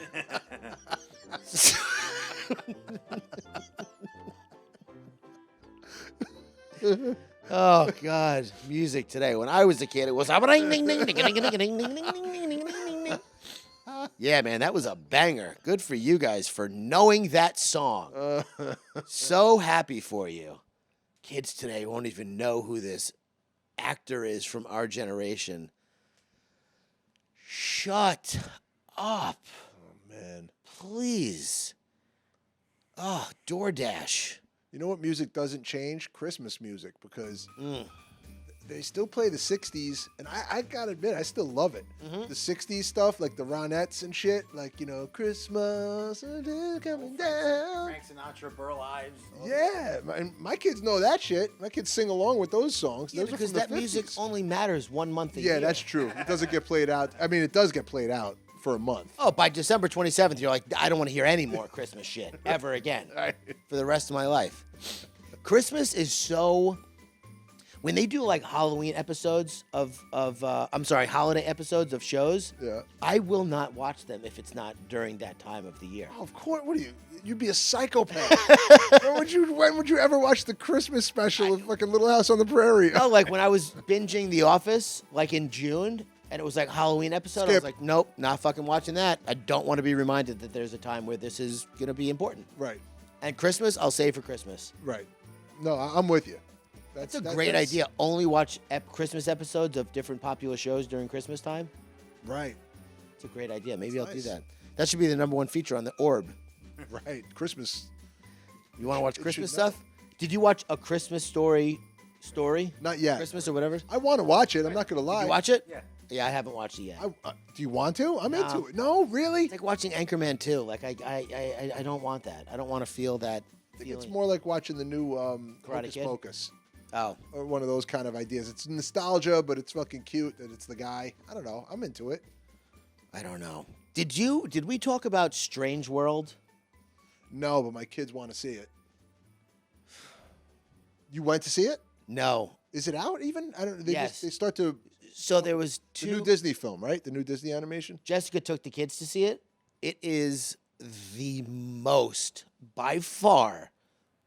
Oh, God. Music today. When I was a kid, it was... Yeah, man, that was a banger. Good for you guys for knowing that song. So happy for you. Kids today won't even know who this actor is from our generation. Shut up. Oh, man. Please. Oh, DoorDash. You know what music doesn't change? Christmas music, because they still play the 60s, and I gotta admit, I still love it. The 60s stuff, like the Ronettes and shit, like, you know, Christmas is coming down. Frank Sinatra, Burl Ives. Yeah, my kids know that shit. My kids sing along with those songs. Yeah, those are because from the that music 50s. only matters 1 month a year. Yeah, that's true. It doesn't get played out. I mean, it does get played out for a month. Oh, by December 27th, you're like, I don't want to hear any more Christmas shit ever again Right. for the rest of my life. Christmas is so... When they do like Halloween episodes holiday episodes of shows, Yeah. I will not watch them if it's not during that time of the year. Oh, of course. What are you? You'd be a psychopath. When would you ever watch the Christmas special of fucking Little House on the Prairie? No, like when I was binging The Office, like in June, and it was like Halloween episode, I was Skip. like, nope, not fucking watching that. I don't want to be reminded that there's a time where this is going to be important. Right. And Christmas, I'll save for Christmas. Right. No, I'm with you. That's a great idea. Only watch Christmas episodes of different popular shows during Christmas time. Right. It's a great idea. Maybe I'll do nice. that. That should be the #1 feature on the Orb. Right. Christmas. You want to watch It Christmas should know. stuff? Did you watch A Christmas Story? Not yet. Christmas or whatever? I want to watch it. I'm not going to lie. Did you watch it? Yeah. Yeah, I haven't watched it yet. Do you want to? I'm No. into it. No, really? It's like watching Anchorman 2. Like I don't want that. I don't want to feel that I think feeling. it's more like watching the new Karate Hocus Kid? Pocus. Oh, or one of those kind of ideas. It's nostalgia, but it's fucking cute that it's the guy. I don't know. I'm into it. I don't know. Did we talk about Strange World? No, but my kids want to see it. You went to see it? No. Is it out even? I don't. Yes. They start to. So there was The new two. Disney film, right? The new Disney animation. Jessica took the kids to see it. It is the most, by far,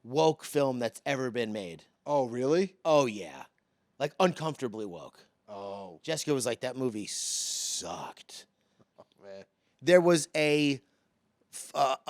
woke film that's ever been made. Oh, really? Oh, yeah. Like, uncomfortably woke. Oh, Jessica was like, that movie sucked. man. There was a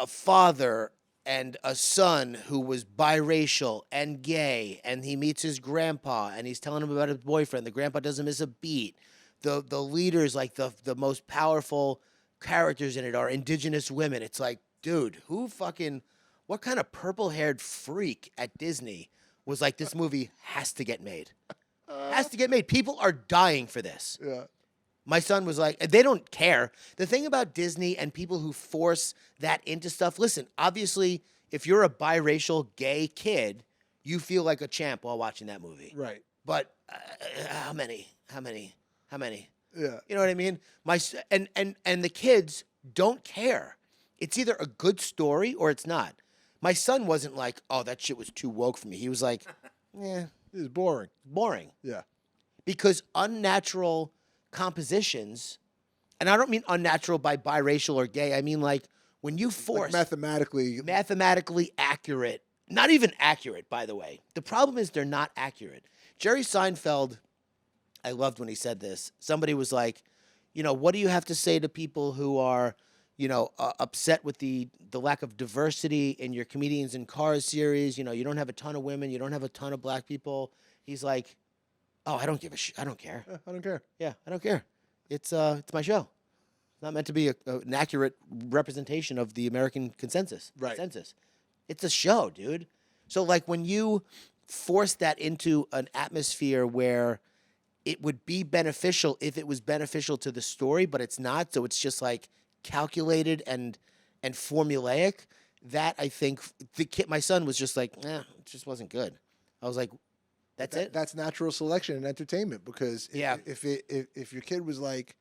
father and a son who was biracial and gay, and he meets his grandpa, and he's telling him about his boyfriend. The grandpa doesn't miss a beat. The leaders, like the most powerful characters in it, are indigenous women. It's like, dude, what kind of purple-haired freak at Disney was like, this movie has to get made? Has to get made. People are dying for this. Yeah. My son was like, they don't care. The thing about Disney and people who force that into stuff, listen, obviously, if you're a biracial gay kid, you feel like a champ while watching that movie. Right. But how many? Yeah. You know what I mean? And the kids don't care. It's either a good story or it's not. My son wasn't like, oh, that shit was too woke for me. He was like, yeah, It's boring. boring. Yeah. Because unnatural compositions, and I don't mean unnatural by biracial or gay. I mean like when you force Like mathematically accurate, not even accurate, by the way. The problem is they're not accurate. Jerry Seinfeld, I loved when he said this. Somebody was like, what do you have to say to people who are, upset with the lack of diversity in your Comedians in Cars series? You don't have a ton of women, you don't have a ton of black people. He's like, oh, I don't give a shit. I don't care. I don't care. Yeah, I don't care. It's my show. It's not meant to be an accurate representation of the American consensus. Right. Consensus. It's a show, dude. So like when you force that into an atmosphere where it would be beneficial if it was beneficial to the story, but it's not. So it's just like calculated and formulaic. That I think my son was just like, it just wasn't good. I was like, that's it. That's natural selection in entertainment because Yeah. if your kid was like,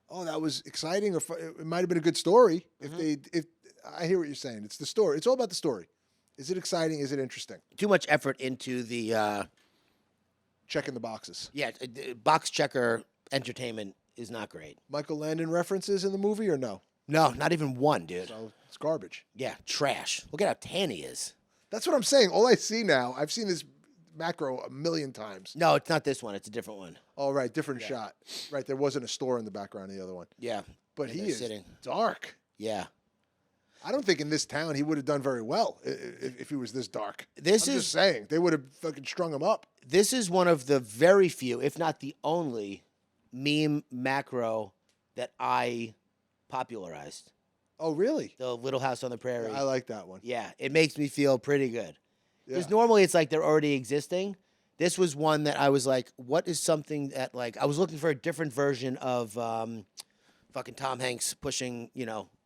oh, that was exciting, or it might have been a good story. If I hear what you're saying, it's the story. It's all about the story. Is it exciting? Is it interesting? Too much effort into the Checking the boxes. box checker entertainment is not great. Michael Landon references in the movie or no? No, not even one, dude. So it's garbage. Yeah, trash. Look at how tan he is. That's what I'm saying. All I see now, I've seen this macro a million times. No, it's not this one. It's a different one. All right, different shot. Right, there wasn't a store in the background of the other one. Yeah. But And he they're is sitting. dark. Yeah. I don't think in this town he would have done very well if he was this dark. I'm Is just saying. They would have fucking strung him up. this is one of the very few, if not the only, meme macro that I popularized. Oh, really? The Little House on the Prairie. I like that one. Yeah, it makes me feel pretty good. Yeah. Because normally it's like they're already existing. This was one that I was like, what is something that, like, I was looking for a different version of fucking Tom Hanks pushing,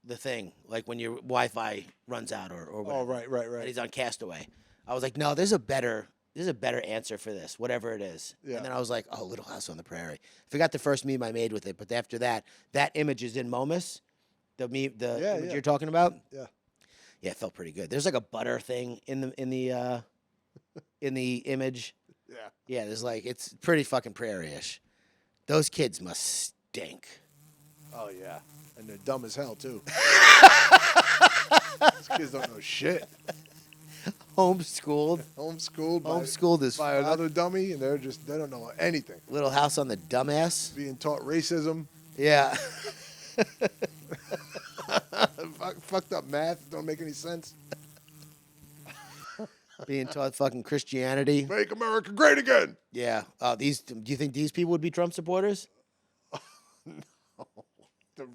the thing, like when your Wi-Fi runs out or whatever. Oh, right. And he's on Castaway. I was like, no, there's a better answer for this, whatever it is. Yeah. And then I was like, oh, Little House on the Prairie. Forgot the first meme I made with it, but after that image is in Momus. The image you're talking about. Yeah. Yeah, it felt pretty good. There's like a butter thing in the image. Yeah. Yeah, there's like, it's pretty fucking prairie-ish. Those kids must stink. Oh, yeah. And they're dumb as hell, too. These kids don't know shit. Homeschooled. Homeschooled as by fuck. another dummy, and they don't know anything. Little House on the Dumbass. Being taught racism, Yeah. fucked up math, don't make any sense. Being taught fucking Christianity. Make America great again. Yeah. Do you think these people would be Trump supporters?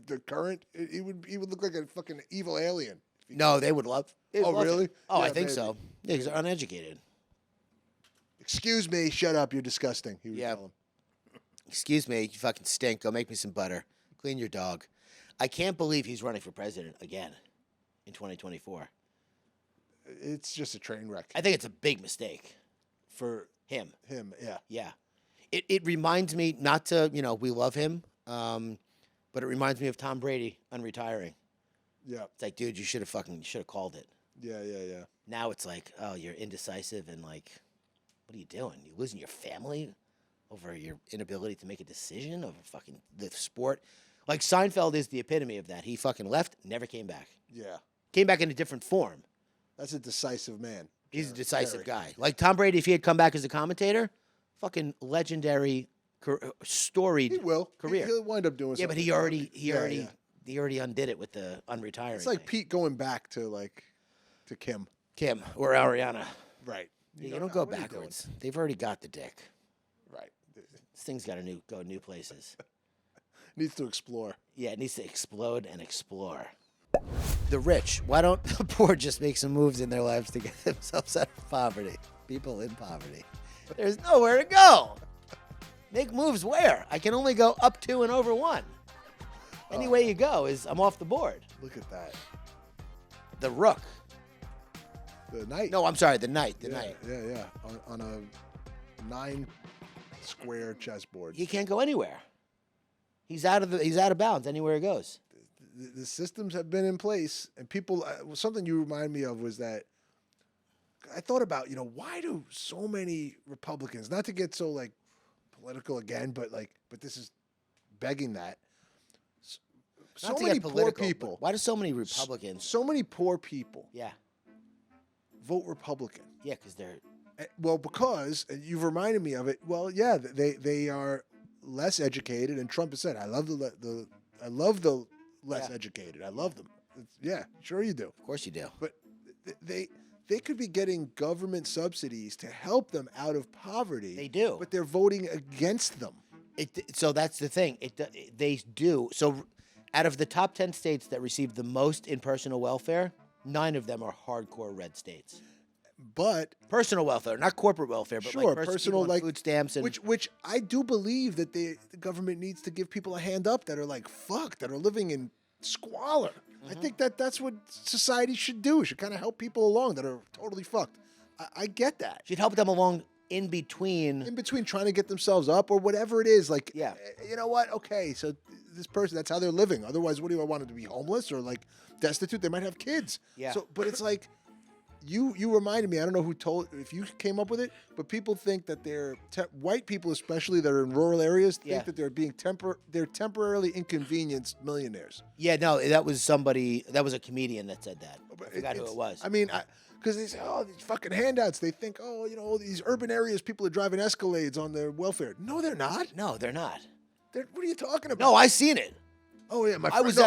The current, he would look like a fucking evil alien. No, they would love. Oh, really? Oh, Yeah, I think maybe. so. Yeah, because they're uneducated. Excuse me, shut up, you're disgusting. He would Yeah. tell him. Excuse me, you fucking stink. Go make me some butter. Clean your dog. I can't believe he's running for president again in 2024. It's just a train wreck I think it's a big mistake. for Him. Him, yeah. Yeah. It reminds me, not to, we love him, but it reminds me of Tom Brady unretiring. Yeah. It's like, dude, you should have called it. Yeah. Now it's like, oh, you're indecisive and like, what are you doing? You losing your family over your inability to make a decision over fucking the sport? Like Seinfeld is the epitome of that. He fucking left, never came back. Yeah. Came back in a different form. That's a decisive man. He's a decisive Jerry. guy. Like Tom Brady, if he had come back as a commentator, fucking legendary, storied He will. career. He'll wind up doing Yeah, something. but he already undid it with the unretiring. It's like thing. Pete going back to Kim. Kim or Ariana. Right. You don't go backwards. They've already got the dick. Right. This thing's got to go new places. Needs to explore. Yeah, it needs to explode and explore. The rich, why don't the poor just make some moves in their lives to get themselves out of poverty? People in poverty. There's nowhere to go. Make moves where? I can only go up 2 and over 1. Any way you go I'm off the board. Look at that. The rook. The knight. No, I'm sorry, the knight. The yeah, knight. Yeah. On a 9-square chessboard. He can't go anywhere. He's out of bounds anywhere he goes. The systems have been in place, and people. Something you remind me of was that I thought about, why do so many Republicans, not to get so political again, but this is begging that. So Not to many get poor political, people. but why do so many Republicans? So many poor people Yeah, vote Republican. yeah, because they're Well, because and you've reminded me of it. Well, yeah, they are less educated, and Trump has said, "I love the less educated. I love them." Yeah, sure you do. of course you do. But they could be getting government subsidies to help them out of poverty. They do. But they're voting against them. So that's the thing. They do. So out of the top 10 states that receive the most in personal welfare, 9 of them are hardcore red states. But Personal welfare, not corporate welfare, but sure, like personal people on food stamps and which I do believe that the government needs to give people a hand up that are that are living in squalor. I think that's what society should do. It should kind of help people along that are totally fucked. I get that. should help them along in between. In between trying to get themselves up or whatever it is, Yeah. you know what? Okay, so this person, that's how they're living. Otherwise, what do I want them to be, homeless or destitute? They might have kids. Yeah. So, but it's like, you reminded me, I don't know if you came up with it, but people think that white people especially that are in rural areas think that they're being they're temporarily inconvenienced millionaires. Yeah, no, that was a comedian that said that. I forgot who it was. I mean, because they say, oh, these fucking handouts. They think, oh, these urban areas, people are driving Escalades on their welfare. No, they're not. No, they're not. What are you talking about? No, I seen it. Oh yeah, I was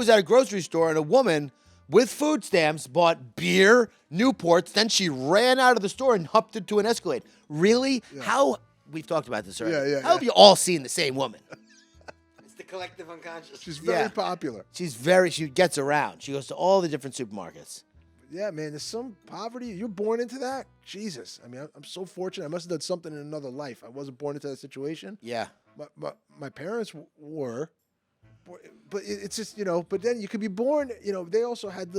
at a grocery store and a woman with food stamps bought beer, Newports, then she ran out of the store and hopped into an Escalade. Really? Yeah. How? We've talked about this already. Yeah. How have you all seen the same woman? It's the collective unconscious. She's very Yeah. popular. She gets around. She goes to all the different supermarkets. Yeah, man, there's some poverty. You're born into that? Jesus. I mean, I'm so fortunate. I must have done something in another life. I wasn't born into that situation. Yeah. My parents were, but it's just, but then you could be born, they also had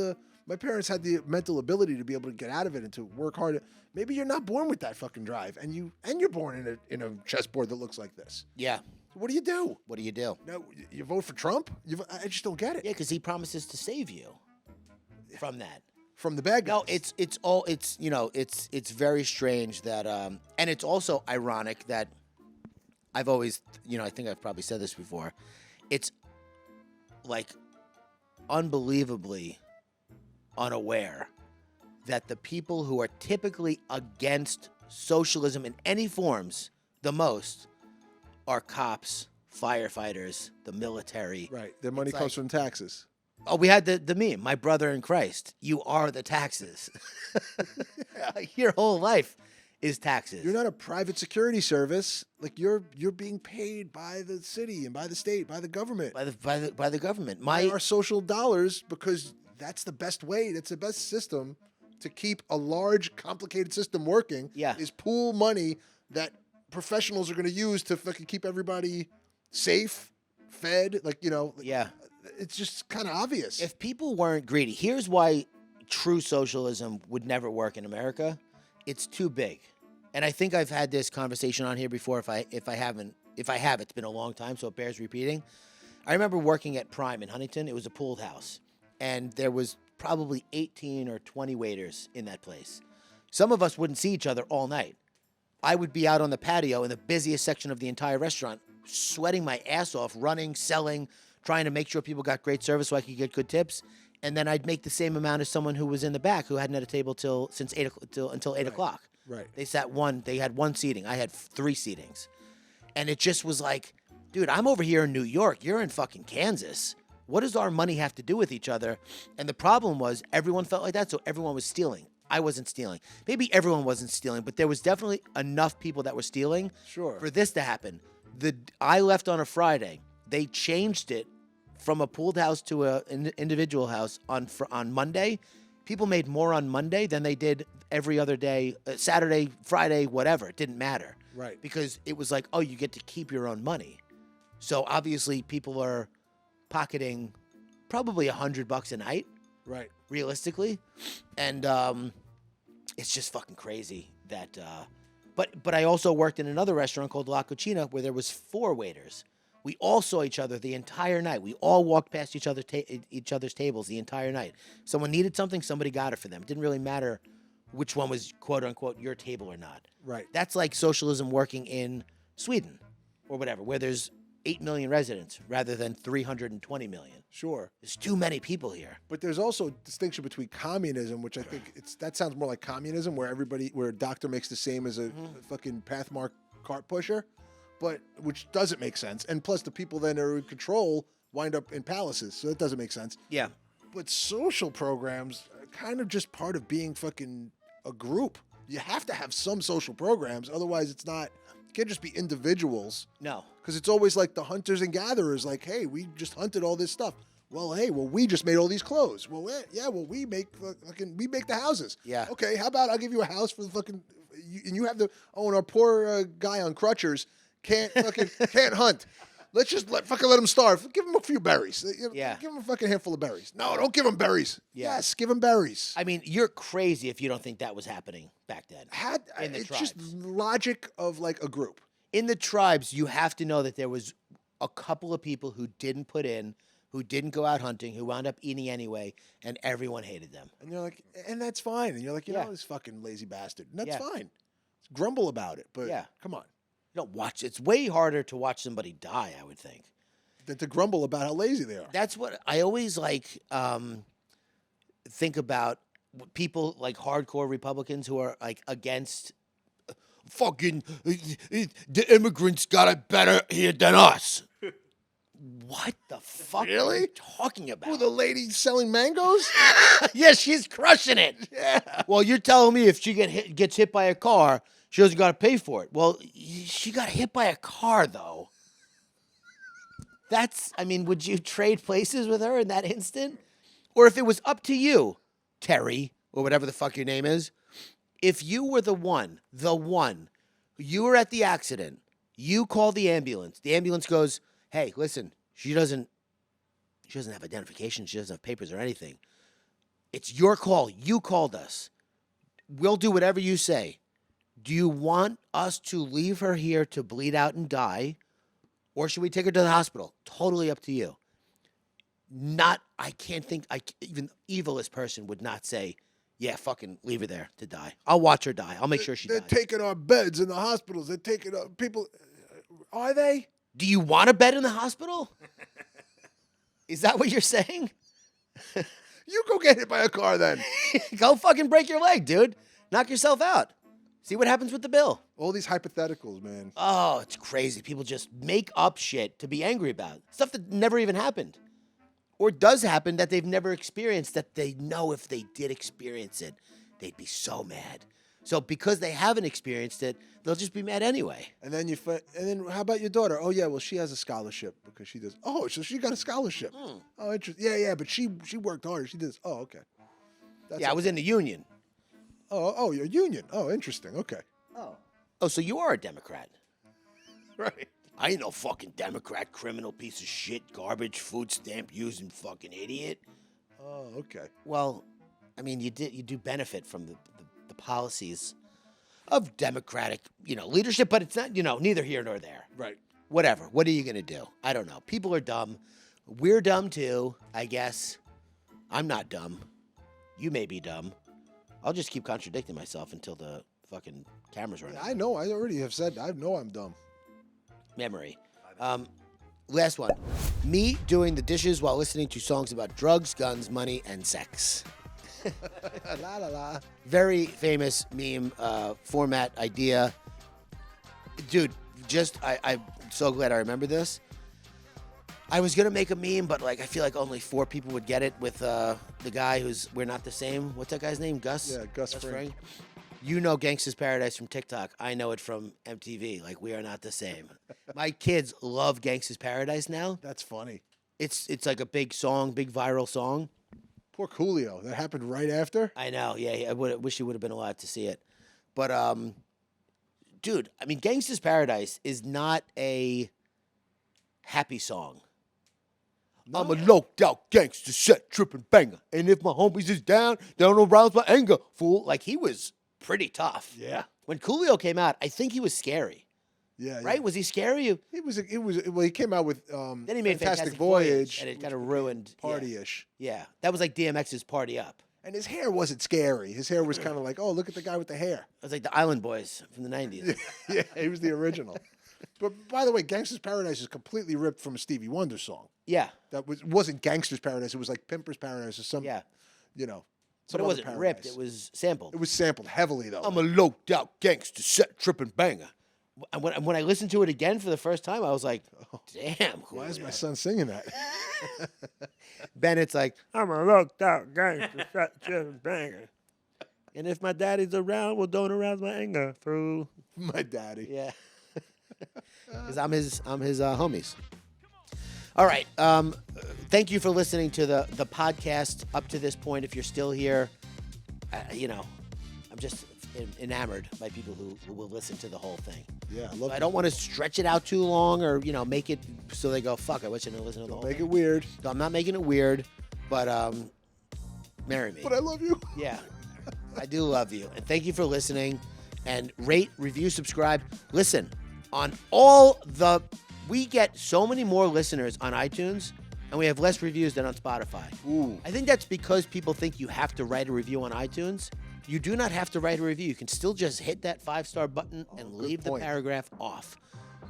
my parents had the mental ability to be able to get out of it and to work hard. Maybe you're not born with that fucking drive and you're born in a chessboard that looks like this. Yeah. What do you do? What do you do? No, you vote for Trump? I just don't get it. Yeah, because he promises to save you from that. From the bad guys. No, it's very strange that and it's also ironic that I've always, I think I've probably said this before. It's unbelievably unaware that the people who are typically against socialism in any forms the most are cops, firefighters, the military. Right. Their money It's comes from taxes. Oh, we had the meme, my brother in Christ. You are the taxes. Your whole life is taxes. You're not a private security service. You're being paid by the city and by the state, by the government. by the government. By our social dollars, because that's the best way. That's the best system to keep a large, complicated system working. Yeah. Is pool money that professionals are going to use to fucking keep everybody safe, fed. Yeah. It's just kind of obvious. If people weren't greedy, here's why true socialism would never work in America. It's too big. And I think I've had this conversation on here before. If I haven't, it's been a long time, so it bears repeating. I remember working at Prime in Huntington. It was a pooled house, and there was probably 18 or 20 waiters in that place. Some of us wouldn't see each other all night. I would be out on the patio in the busiest section of the entire restaurant, sweating my ass off, running, selling, trying to make sure people got great service so I could get good tips. And then I'd make the same amount as someone who was in the back who hadn't had a table until 8 o'clock. Right. They had one seating. I had 3 seatings. And it just was like, dude, I'm over here in New York. You're in fucking Kansas. What does our money have to do with each other? And the problem was everyone felt like that, so everyone was stealing. I wasn't stealing. Maybe everyone wasn't stealing, but there was definitely enough people that were stealing for this to happen. I left on a Friday. They changed it from a pooled house to an individual house on Monday. People made more on Monday than they did every other day, Saturday, Friday, whatever. It didn't matter. Right. Because it was like, oh, you get to keep your own money. So obviously people are pocketing probably $100 a night. Right. Realistically. And it's just fucking crazy that but I also worked in another restaurant called La Cucina where there was 4 waiters. We all saw each other the entire night. We all walked past each other's tables the entire night. Someone needed something, somebody got it for them. It didn't really matter which one was quote unquote your table or not. Right. That's like socialism working in Sweden or whatever, where there's 8 million residents rather than 320 million. Sure. There's too many people here. But there's also a distinction between communism, which I think that sounds more like communism, where a doctor makes the same as a fucking pathmark cart pusher, but which doesn't make sense. And plus, the people that are in control wind up in palaces, so that doesn't make sense. Yeah. But social programs are kind of just part of being fucking a group. You have to have some social programs, otherwise it's not. It can't just be individuals. No. Because it's always like the hunters and gatherers, like, hey, we just hunted all this stuff. Well, hey, we just made all these clothes. Well, we make the houses. Yeah. Okay, how about I'll give you a house for the fucking, and you have and our poor guy on crutchers can't hunt. Let's just let him starve. Give him a few berries. Yeah. Give him a fucking handful of berries. No, don't give him berries. Yeah. Yes, give him berries. I mean, you're crazy if you don't think that was happening back then. It's just logic of like a group. In the tribes, you have to know that there was a couple of people who didn't put in, who didn't go out hunting, who wound up eating anyway, and everyone hated them. And you're like, and that's fine. And you're like, you know, this fucking lazy bastard. And that's fine. Grumble about it, but come on. You don't watch. It's way harder to watch somebody die, I would think, than to grumble about how lazy they are. That's what I always think about people like hardcore Republicans who are like against fucking the immigrants got it better here than us. What the fuck are you talking about? Who, the lady selling mangoes? Yeah, she's crushing it. Yeah. Well, you're telling me if she gets hit by a car, she doesn't got to pay for it. Well, she got hit by a car, though. Would you trade places with her in that instant? Or if it was up to you, Terry, or whatever the fuck your name is, if you were the one, you were at the accident, you call the ambulance goes, hey, listen, she doesn't have identification, she doesn't have papers or anything. It's your call. You called us. We'll do whatever you say. Do you want us to leave her here to bleed out and die, or should we take her to the hospital? Totally up to you. Even the evilest person would not say, yeah, fucking leave her there to die. I'll watch her die. I'll make sure she dies. They're taking our beds in the hospitals. They're taking people. Are they? Do you want a bed in the hospital? Is that what you're saying? You go get hit by a car then. Go fucking break your leg, dude. Knock yourself out. See what happens with the bill. All these hypotheticals, man. Oh, it's crazy. People just make up shit to be angry about. Stuff that never even happened. Or does happen that they've never experienced, that they know if they did experience it, they'd be so mad. So because they haven't experienced it, they'll just be mad anyway. And then how about your daughter? Oh yeah, well she has a scholarship because she does. Oh, so she got a scholarship. Oh, interesting. Yeah, but she worked hard. She did this. Oh, okay. I was in the union. Oh, your union. Oh, interesting. Okay. Oh, so you are a Democrat. Right. I ain't no fucking Democrat, criminal piece of shit, garbage, food stamp using fucking idiot. Oh, okay. Well, I mean, you do benefit from the policies of Democratic, leadership, but it's not, neither here nor there. Right. Whatever. What are you going to do? I don't know. People are dumb. We're dumb too, I guess. I'm not dumb. You may be dumb. I'll just keep contradicting myself until the fucking cameras run out. I know. I already have said. I know I'm dumb. Memory. Last one. Me doing the dishes while listening to songs about drugs, guns, money, and sex. La la la. Very famous meme format idea. Dude, I'm so glad I remember this. I was going to make a meme, but I feel like only 4 people would get it with the guy who's We're Not the Same. What's that guy's name? Gus? Yeah, Gus Fring. You know Gangsta's Paradise from TikTok. I know it from MTV. We are not the same. My kids love Gangsta's Paradise now. That's funny. It's like a big song, big viral song. Poor Coolio. That happened right after. I know. Yeah, I wish he would have been alive to see it. But, dude, I mean, Gangsta's Paradise is not a happy song. No. I'm a loped out gangster, set tripping banger. And if my homies is down, they don't arouse my anger, fool. He was pretty tough. Yeah. When Coolio came out, I think he was scary. Yeah. Right? Was he scary? Well, he came out with then he made Fantastic Voyage. And it kind of ruined. Party-ish. Yeah. That was like DMX's Party Up. And his hair wasn't scary. His hair was kind of oh, look at the guy with the hair. It was like the Island Boys from the 90s. Yeah, he was the original. But by the way, Gangsta's Paradise is completely ripped from a Stevie Wonder song. Yeah. That wasn't Gangsta's Paradise. It was like Pimper's Paradise or some. Yeah. But it wasn't ripped. It was sampled. It was sampled heavily though. I'm a loped out gangster, set tripping banger. And when I listened to it again for the first time, I was like, damn. Why is my son singing that? Bennett's like, I'm a loped out gangster, set tripping banger. And if my daddy's around, well, don't arouse my anger, fool. My daddy. Yeah. Because I'm his homies. All right. Thank you for listening to the podcast up to this point. If you're still here, I'm just enamored by people who will listen to the whole thing. Yeah, I love it. I don't want to stretch it out too long or, make it so they go, fuck, I wish I didn't listen to the whole thing. Make it weird. So I'm not making it weird, but marry me. But I love you. Yeah, I do love you. And thank you for listening. And rate, review, subscribe. Listen, we get so many more listeners on iTunes, and we have less reviews than on Spotify. Ooh. I think that's because people think you have to write a review on iTunes. You do not have to write a review. You can still just hit that 5-star button and leave the paragraph off.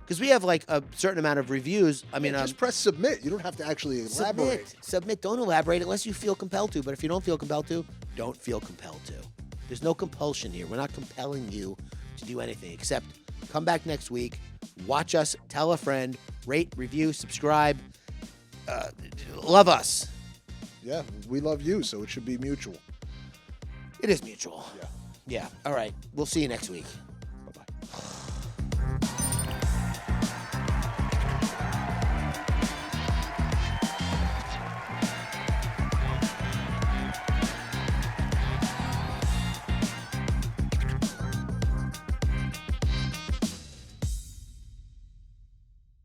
Because we have a certain amount of reviews. I mean, just press submit. You don't have to actually elaborate. Submit. Don't elaborate unless you feel compelled to. But if you don't feel compelled to, don't feel compelled to. There's no compulsion here. We're not compelling you to do anything except come back next week, watch us, tell a friend, rate, review, subscribe. Love us. Yeah, we love you, so it should be mutual. It is mutual. Yeah. Yeah. All right. We'll see you next week. Bye-bye.